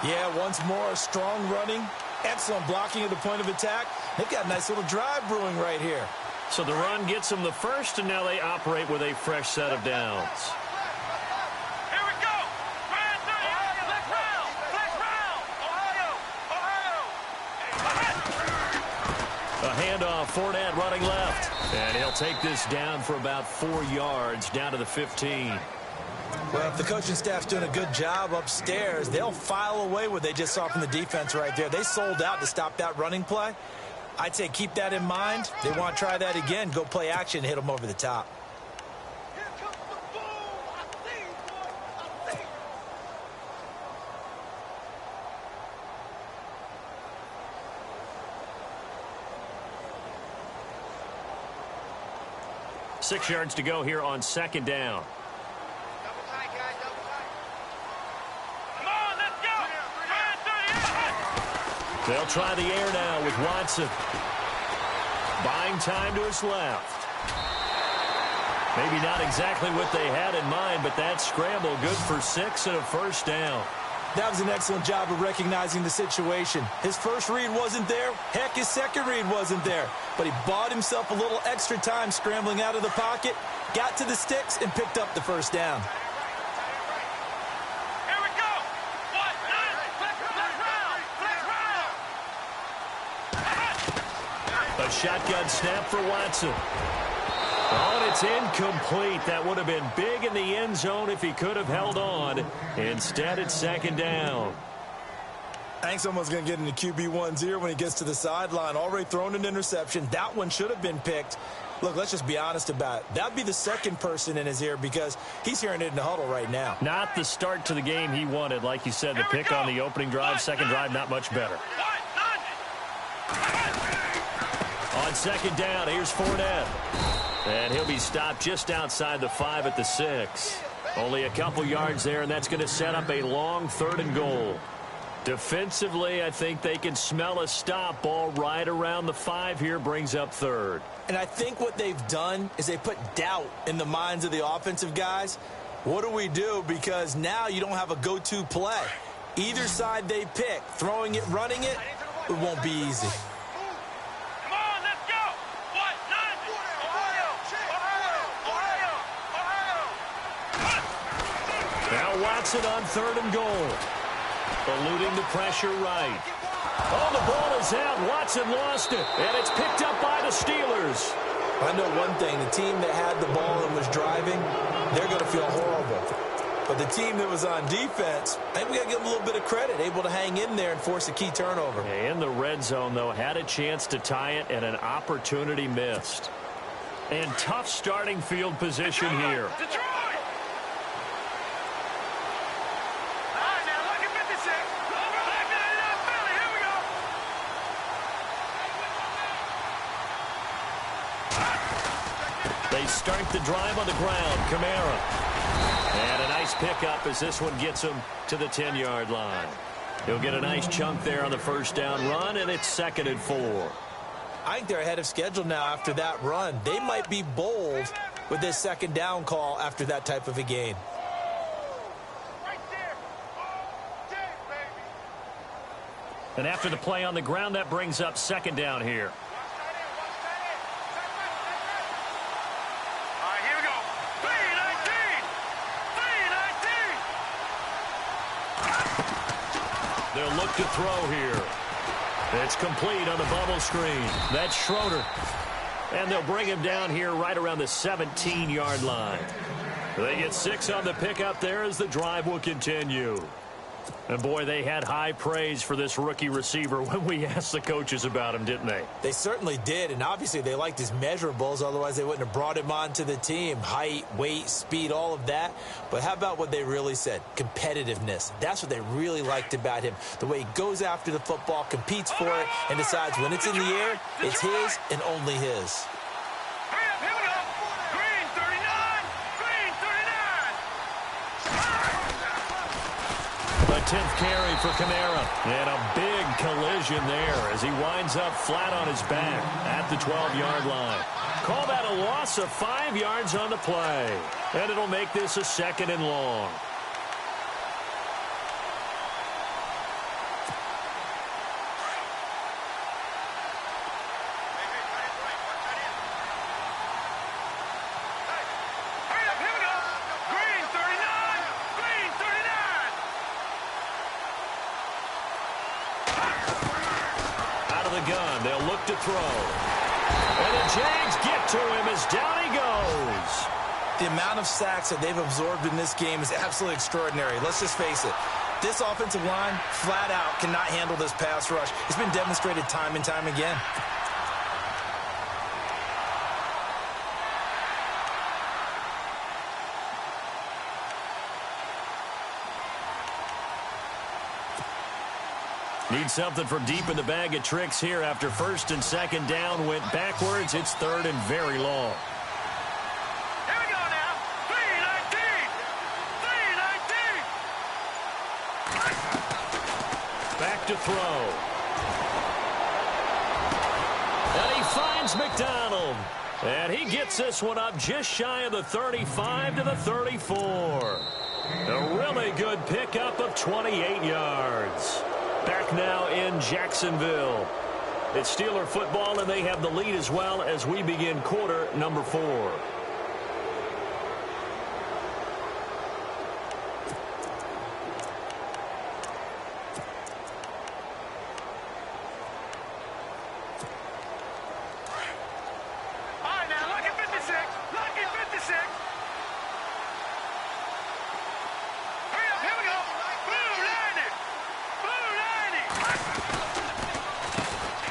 Yeah, once more, strong running, excellent blocking at the point of attack. They've got a nice little drive brewing right here. So the run gets them the first, and now they operate with a fresh set of downs. Here we go! Flex round! Ohio! A handoff, Fournette running left. And he'll take this down for about 4 yards, down to the 15. Well, if the coaching staff's doing a good job upstairs, they'll file away what they just saw from the defense right there. They sold out to stop that running play. I'd say keep that in mind. They want to try that again. Go play action, hit them over the top. Here comes the boom! I see, boy! I see! Six yards to go here on second down. Double tight, guys, double tight. Come on, let's go! They'll try the air now with Watson. Buying time to his left. Maybe not exactly what they had in mind, but that scramble good for 6 and a first down. That was an excellent job of recognizing the situation. His first read wasn't there. Heck, his second read wasn't there. But he bought himself a little extra time scrambling out of the pocket, got to the sticks, and picked up the first down. Here we go! Flex round! A shotgun snap for Watson. Oh, and it's incomplete. That would have been big in the end zone if he could have held on. Instead, it's second down. I think someone's going to get into QB1-0 when he gets to the sideline. Already thrown an interception. That one should have been picked. Look, let's just be honest about it. That'd be the second person in his ear because he's hearing it in the huddle right now. Not the start to the game he wanted. Like you said, the pick on the opening drive, second drive, not much better. On second down, here's Fournette. And he'll be stopped just outside the 5 at the 6. Only a couple yards there, and that's going to set up a long 3rd and goal. Defensively, I think they can smell a stop. Ball right around the 5 here, brings up 3rd. And I think what they've done is they put doubt in the minds of the offensive guys. What do we do? Because now you don't have a go-to play. Either side they pick, throwing it, running it, it won't be easy. Come on, let's go. What? None. Ohio. Now Watson on 3rd and goal. Eluding the pressure right. Oh, the ball is out. Watson lost it. And it's picked up by the Steelers. I know one thing. The team that had the ball and was driving, they're going to feel horrible. But the team that was on defense, I think we got to give them a little bit of credit, able to hang in there and force a key turnover. In the red zone, though, had a chance to tie it and an opportunity missed. And tough starting field position here. Detroit. All right, now look at 56. Back to the Philly. Here we go. They start the drive on the ground. Kamara. And a nice pickup as this one gets him to the 10-yard line. He'll get a nice chunk there on the first down run, and it's 2nd and 4. I think they're ahead of schedule now after that run. They might be bold with this second down call after that type of a gain. Right there. Oh, dang, baby. And after the play on the ground, that brings up 2nd down here. All right, here we go. 3-19. 3-19. They'll look to throw here. It's complete on the bubble screen. That's Schroeder. And they'll bring him down here right around the 17-yard line. They get 6 on the pickup there as the drive will continue. And, boy, they had high praise for this rookie receiver when we asked the coaches about him, didn't they? They certainly did, and obviously they liked his measurables. Otherwise, they wouldn't have brought him onto the team. Height, weight, speed, all of that. But how about what they really said? Competitiveness. That's what they really liked about him. The way he goes after the football, competes for it, and decides when it's in the air, it's his and only his. Hurry up, here we go. Green 39. Green 39. A 10th carry for Kamara. And a big collision there as he winds up flat on his back at the 12-yard line. Call that a loss of 5 yards on the play. And it'll make this a 2nd and long. Hurry up, here we go. Green 39. Green 39. Out of the gun, they'll look to throw. And the Jags get to him as down he goes. The amount of sacks that they've absorbed in this game is absolutely extraordinary. Let's just face it. This offensive line, flat out, cannot handle this pass rush. It's been demonstrated time and time again. Need something from deep in the bag of tricks here after 1st and 2nd down went backwards. It's 3rd and very long. Here we go now. 3-19. 3-19. Back to throw. And he finds McDonald. And he gets this one up just shy of the 35 to the 34. A really good pickup of 28 yards. Back now in Jacksonville. It's Steeler football, and they have the lead as well as we begin quarter number 4. All right, now look at 56. Look at 56. Hurry up, here we go. Blue 90. Blue 90.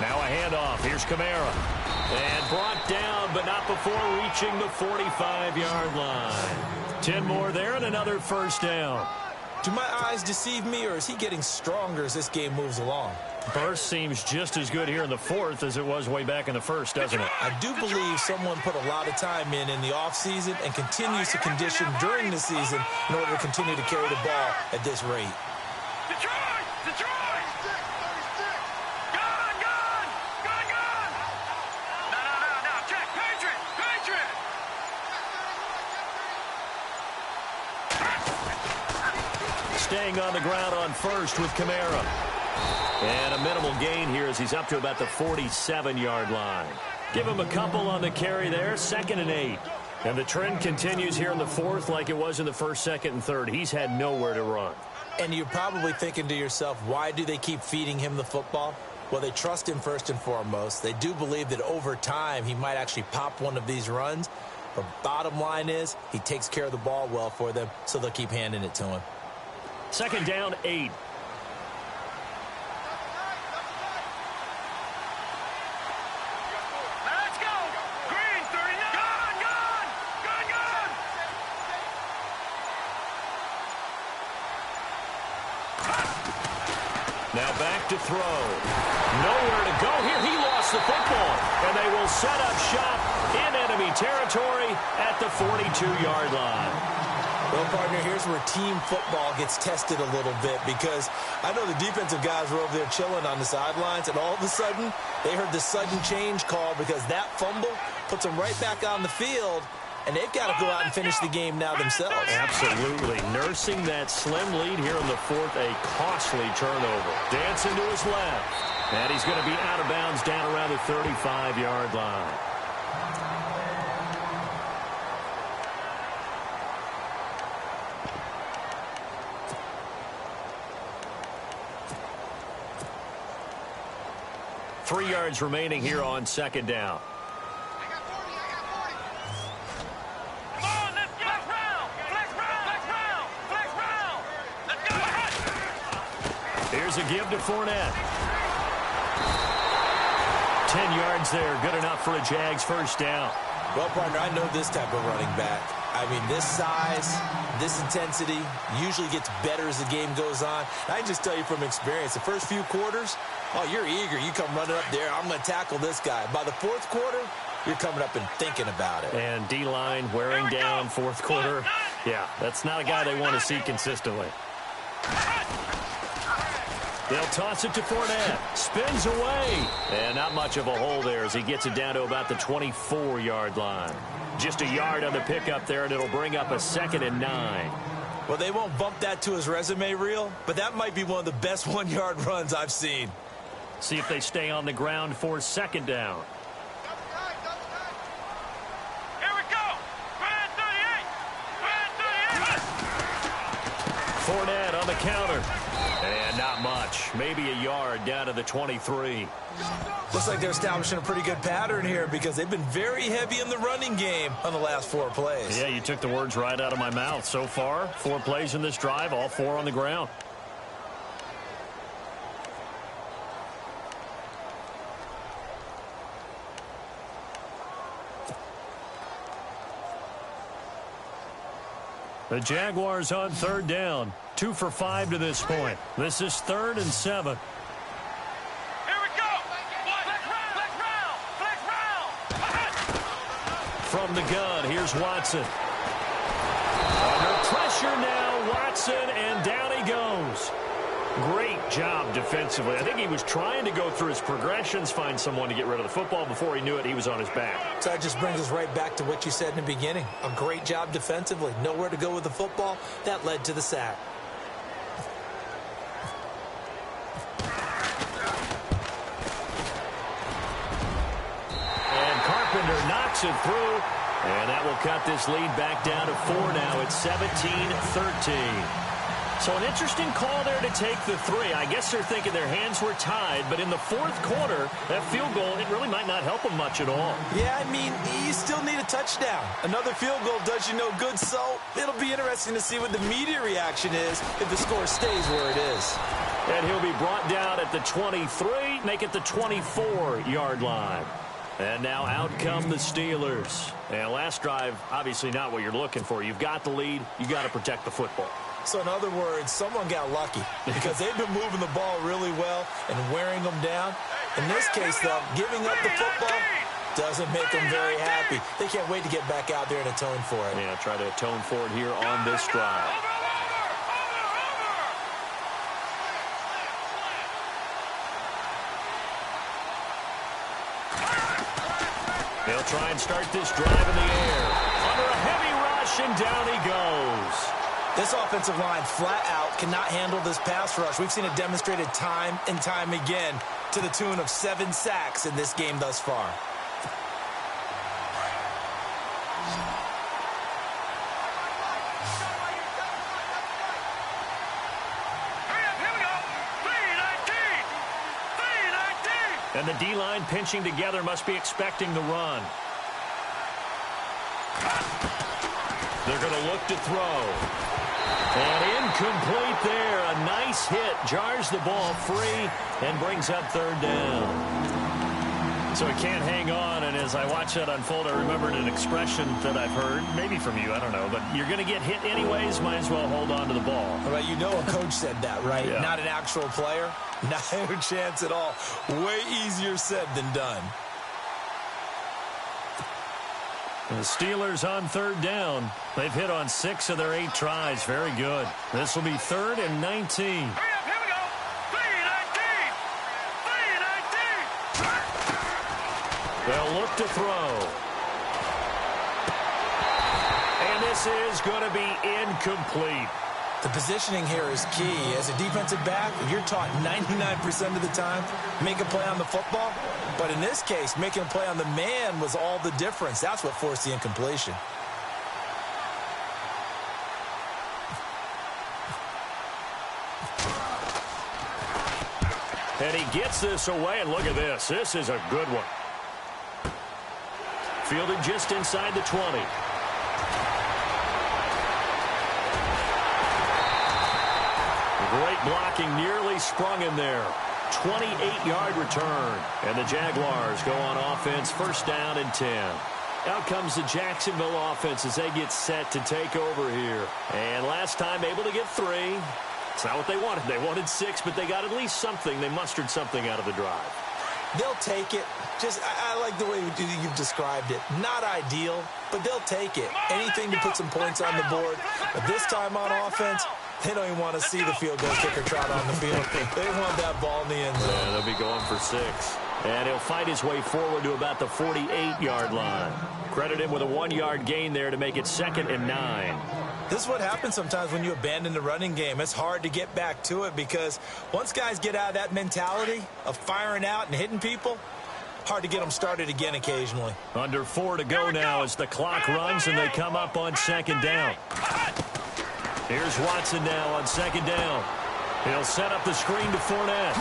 Now a handoff. off. Here's Camara. And brought down, but not before reaching the 45-yard line. 10 more there and another first down. Do my eyes deceive me, or is he getting stronger as this game moves along? Burst seems just as good here in the fourth as it was way back in the first, doesn't it? I do believe someone put a lot of time in the offseason and continues to condition during the season in order to continue to carry the ball at this rate. Detroit! Detroit! Gone! Gone! Gone! Gone! No. Check! Patriot! Patriot! Staying on the ground on first with Camara. And a minimal gain here as he's up to about the 47-yard line. Give him a couple on the carry there, 2nd and 8. And the trend continues here in the fourth like it was in the first, 2nd, and 3rd. He's had nowhere to run. And you're probably thinking to yourself, why do they keep feeding him the football? Well, they trust him first and foremost. They do believe that over time he might actually pop one of these runs. But bottom line is he takes care of the ball well for them, so they'll keep handing it to him. 2nd down, 8. Let's go! Green 39! Gone! Gone! Gone! Gone! Now back to throw. Nowhere to go here. He lost the football. And they will set up shop in enemy territory at the 42-yard line. Well, partner, here's where team football gets tested a little bit, because I know the defensive guys were over there chilling on the sidelines, and all of a sudden they heard the sudden change call because that fumble puts them right back on the field, and they've got to go out and finish the game now themselves. Absolutely. Nursing that slim lead here in the fourth, a costly turnover. Dancing to his left. And he's going to be out of bounds down around the 35-yard line. Three yards remaining here on 2nd down. Here's a give to Fournette. 10 yards there. Good enough for a Jags first down. Well, partner, I know this type of running back. I mean, this size, this intensity usually gets better as the game goes on. I can just tell you from experience, the first few quarters, oh, you're eager. You come running up there. I'm going to tackle this guy. By the fourth quarter, you're coming up and thinking about it. And D-line wearing down fourth quarter. Yeah, that's not a guy they want to see consistently. They'll toss it to Fournette. Spins away. And not much of a hole there as he gets it down to about the 24-yard line. Just a yard on the pickup there, and it'll bring up a 2nd and 9. Well, they won't bump that to his resume reel, but that might be one of the best one-yard runs I've seen. See if they stay on the ground for 2nd down. Here we go! Red 38! Red 38! Fournette on the counter. And not much. Maybe a yard down to the 23. Looks like they're establishing a pretty good pattern here because they've been very heavy in the running game on the last 4 plays. Yeah, you took the words right out of my mouth. So far, 4 plays in this drive, all 4 on the ground. The Jaguars on 3rd down. 2 for 5 to this point. This is 3rd and 7. Here we go! Flex round! Flex round! From the gun, here's Watson. Under pressure now, Watson, and down he goes. Great job defensively. I think he was trying to go through his progressions, find someone to get rid of the football. Before he knew it, he was on his back. So that just brings us right back to what you said in the beginning. A great job defensively. Nowhere to go with the football. That led to the sack. And Carpenter knocks it through. And that will cut this lead back down to 4 now. It's 17-13. So an interesting call there to take the 3. I guess they're thinking their hands were tied, but in the fourth quarter, that field goal, it really might not help them much at all. Yeah, I mean, you still need a touchdown. Another field goal does you no good, so it'll be interesting to see what the media reaction is if the score stays where it is. And he'll be brought down at the 23. complete, make it the 24-yard line. And now out come the Steelers. And last drive, obviously not what you're looking for. You've got the lead. You got to protect the football. So in other words, someone got lucky because they've been moving the ball really well and wearing them down. In this case, though, giving up the football doesn't make them very happy. They can't wait to get back out there and atone for it. Yeah, try to atone for it here on this drive. They'll try and start this drive in the air. Under a heavy rush, and down he goes. This offensive line flat out cannot handle this pass rush. We've seen it demonstrated time and time again to the tune of 7 sacks in this game thus far. And the D-line pinching together must be expecting the run. They're going to look to throw. And incomplete there. A nice hit. Jars the ball free and brings up 3rd down. So he can't hang on, and as I watch that unfold, I remembered an expression that I've heard, maybe from you, I don't know, but you're going to get hit anyways, might as well hold on to the ball. Well, you know a coach said that, right? Yeah. Not an actual player. No chance at all. Way easier said than done. The Steelers on 3rd down. They've hit on 6 of their 8 tries. Very good. This will be 3rd and 19. They'll look to throw. And this is going to be incomplete. The positioning here is key. As a defensive back, you're taught 99% of the time, make a play on the football. But in this case, making a play on the man was all the difference. That's what forced the incompletion. And he gets this away, and look at this. This is a good one. Fielded just inside the 20. Great blocking, nearly sprung in there. 28-yard return. And the Jaguars go on offense, 1st down and 10. Out comes the Jacksonville offense as they get set to take over here. And last time able to get 3. It's not what they wanted. They wanted 6, but they got at least something. They mustered something out of the drive. They'll take it. Just, I like the way you've described it. Not ideal, but they'll take it. Anything to put some points on the board. But this time on offense, they don't even want to see the field goal kicker trot on the field. They want that ball in the end zone. Yeah, they'll be going for 6. And he'll fight his way forward to about the 48-yard line. Credit him with a 1-yard gain there to make it 2nd and 9. This is what happens sometimes when you abandon the running game. It's hard to get back to it because once guys get out of that mentality of firing out and hitting people, hard to get them started again occasionally. Under 4 to go now as the clock runs and they come up on 2nd down. Here's Watson now on 2nd down. He'll set up the screen to Fournette.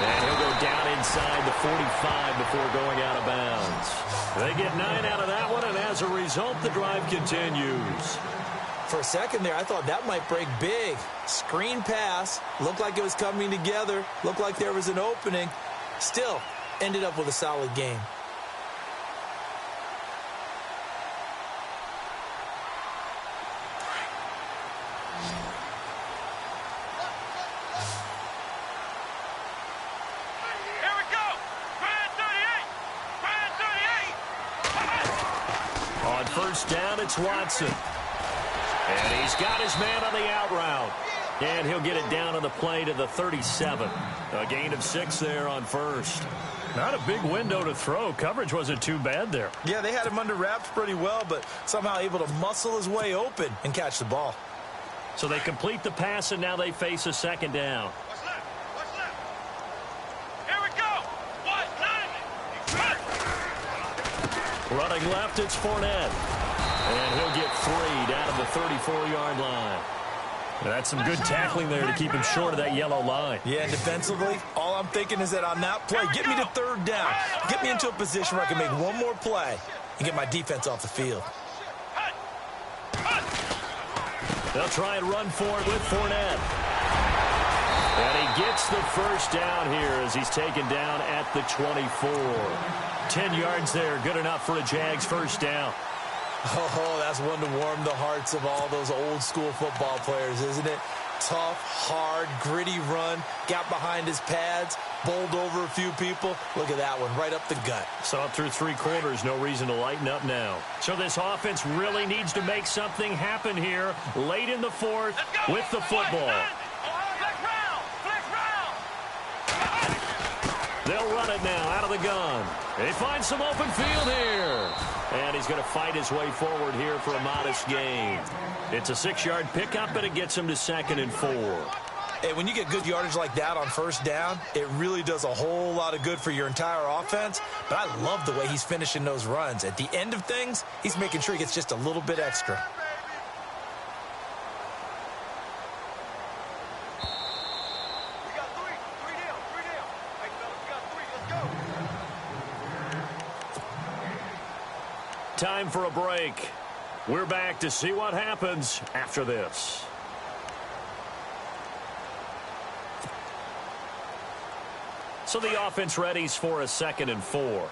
And he'll go down inside the 45 before going out of bounds. They get 9 out of that one, and as a result, the drive continues. For a second there, I thought that might break big. Screen pass. Looked like it was coming together. Looked like there was an opening. Still, ended up with a solid game. Here we go. Brand 38. On 1st down, it's Watson. And he's got his man on the out route. And he'll get it down on the play to the 37. A gain of 6 there on 1st. Not a big window to throw. Coverage wasn't too bad there. Yeah, they had him under wraps pretty well, but somehow able to muscle his way open and catch the ball. So they complete the pass, and now they face a 2nd down. What's left? What's left? Here we go. What? Running left, it's Fournette. And he'll get 3 down to the 34-yard line. That's some good tackling there to keep him short of that yellow line. Yeah, and defensively, all I'm thinking is that on that play, get me to 3rd down. Get me into a position where I can make one more play and get my defense off the field. They'll try and run for it with Fournette. And he gets the first down here as he's taken down at the 24. 10 yards there, good enough for a Jags first down. Oh, that's one to warm the hearts of all those old-school football players, isn't it? Tough, hard, gritty run, got behind his pads, bowled over a few people. Look at that one, right up the gut. Saw it through 3 quarters, no reason to lighten up now. So this offense really needs to make something happen here late in the fourth with the football. They'll run it now out of the gun. They find some open field here. And he's going to fight his way forward here for a modest gain. It's a 6-yard pickup, and it gets him to 2nd and 4. Hey, when you get good yardage like that on first down, it really does a whole lot of good for your entire offense. But I love the way he's finishing those runs. At the end of things, he's making sure he gets just a little bit extra. Time for a break. We're back to see what happens after this. So the offense readies for a 2nd and 4.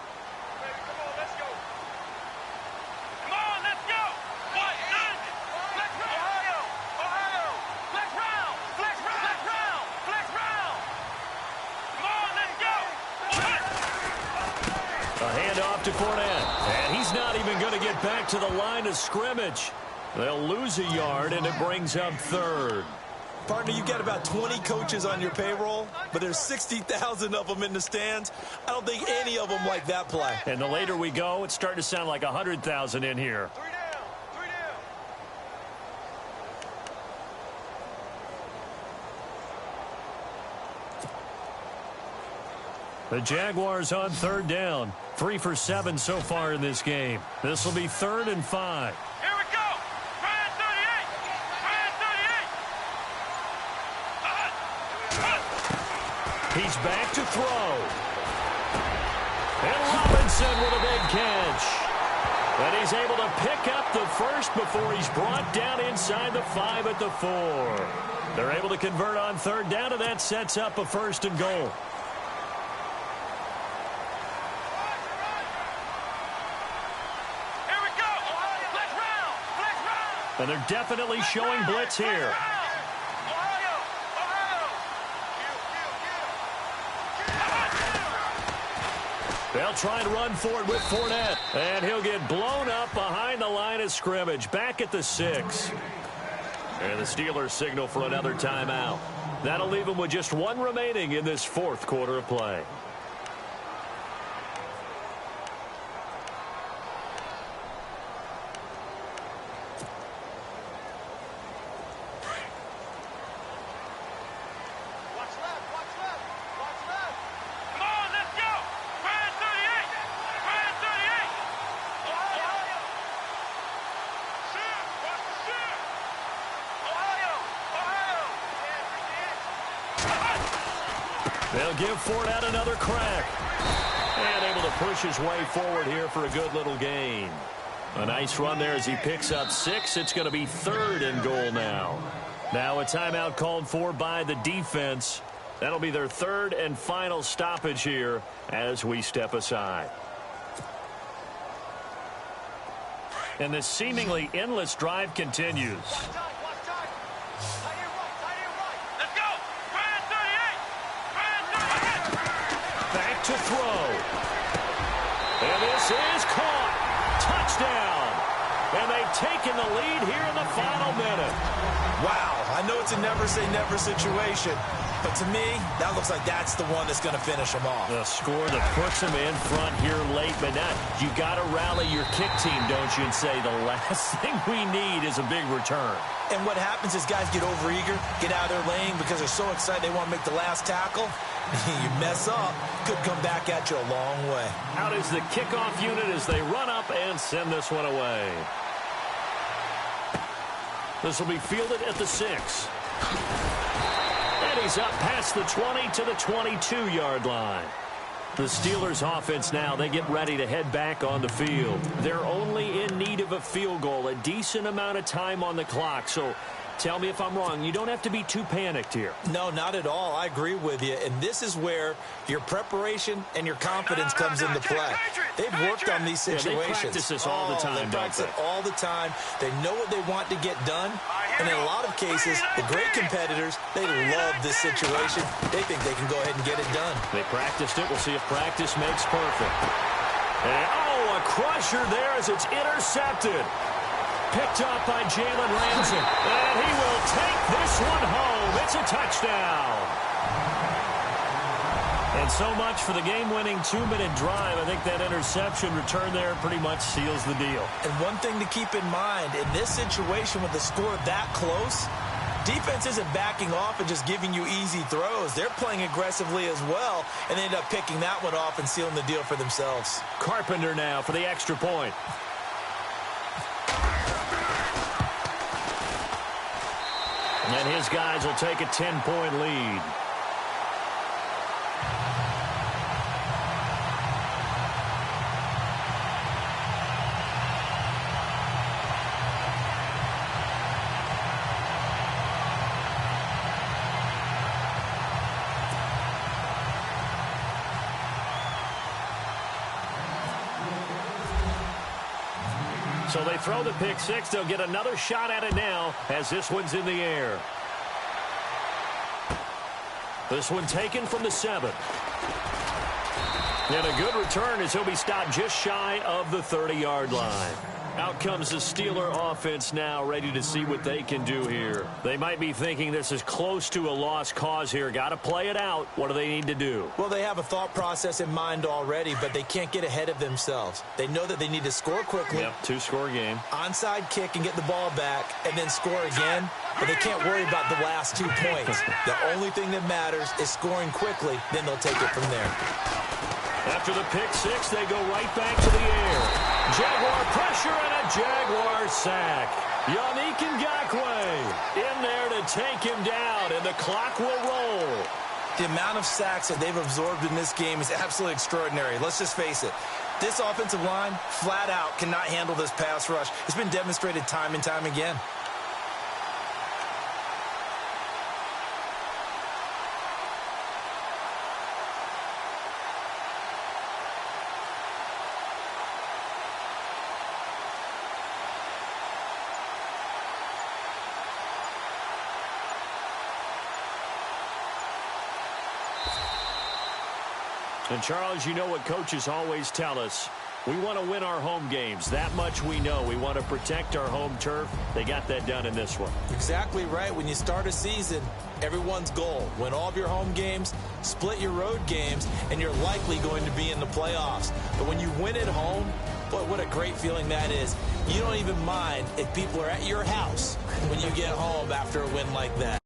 To Fournette, and he's not even going to get back to the line of scrimmage. They'll lose a yard, and it brings up 3rd. Partner, you've got about 20 coaches on your payroll, but there's 60,000 of them in the stands. I don't think any of them like that play. And the later we go, it's starting to sound like 100,000 in here. The Jaguars on 3rd down. 3 for 7 so far in this game. This will be 3rd and 5. Here we go. Brand 38. Brand 38. He's back to throw. And Robinson with a big catch. And he's able to pick up the first before he's brought down inside the 5 at the 4. They're able to convert on 3rd down, and that sets up a 1st and goal. And they're definitely showing blitz here. They'll try and run forward with Fournette. And he'll get blown up behind the line of scrimmage, back at the 6. And the Steelers signal for another timeout. That'll leave them with just 1 remaining in this 4th quarter of play. They'll give Fournette another crack. And able to push his way forward here for a good little gain. A nice run there as he picks up 6. It's going to be 3rd and goal now. Now a timeout called for by the defense. That'll be their 3rd and final stoppage here as we step aside. And this seemingly endless drive continues. To throw. And this is caught. Touchdown. And they've taken the lead here in the final minute. Wow, I know it's a never-say-never situation, but to me, that looks like that's the one that's going to finish them off. The score that puts them in front here late, but now you got to rally your kick team, don't you, and say the last thing we need is a big return. And what happens is guys get overeager, get out of their lane because they're so excited they want to make the last tackle. You mess up, could come back at you a long way. Out is the kickoff unit as they run up and send this one away. This will be fielded at the 6. And he's up past the 20 to the 22-yard line. The Steelers offense now, they get ready to head back on the field. They're only in need of a field goal, a decent amount of time on the clock. So Tell me if I'm wrong. You don't have to be too panicked here. No, not at all. I agree with you. And this is where your preparation and your confidence comes into play. They've worked on these situations. They practice this all the time, They practice it all the time. They know what they want to get done. And in a lot of cases, the great competitors, they love this situation. They think they can go ahead and get it done. They practiced it. We'll see if practice makes perfect. And, a crusher there as it's intercepted. Picked up by Jalen Ramsey. And he will take this one home. It's a touchdown. And so much for the game-winning 2-minute drive. I think that interception return there pretty much seals the deal. And one thing to keep in mind, in this situation with the score that close, defense isn't backing off and just giving you easy throws. They're playing aggressively as well, and they end up picking that one off and sealing the deal for themselves. Carpenter now for the extra point. And his guys will take a 10-point lead. So they throw the pick six. They'll get another shot at it now as this one's in the air. This one taken from the 7. And a good return as he'll be stopped just shy of the 30-yard line. Out comes the Steeler offense now, ready to see what they can do here. They might be thinking this is close to a lost cause here. Got to play it out. What do they need to do? Well, they have a thought process in mind already, but they can't get ahead of themselves. They know that they need to score quickly. Yep, 2-score game. Onside kick and get the ball back, and then score again. But they can't worry about the last 2 points. The only thing that matters is scoring quickly. Then they'll take it from there. After the pick six, they go right back to the air. Jaguar pressure and a Jaguar sack. Yannick Ngakoue in there to take him down, and the clock will roll. The amount of sacks that they've absorbed in this game is absolutely extraordinary. Let's just face it. This offensive line, flat out, cannot handle this pass rush. It's been demonstrated time and time again. And, Charles, you know what coaches always tell us. We want to win our home games. That much we know. We want to protect our home turf. They got that done in this one. Exactly right. When you start a season, everyone's goal, win all of your home games, split your road games, and you're likely going to be in the playoffs. But when you win at home, boy, what a great feeling that is. You don't even mind if people are at your house when you get home after a win like that.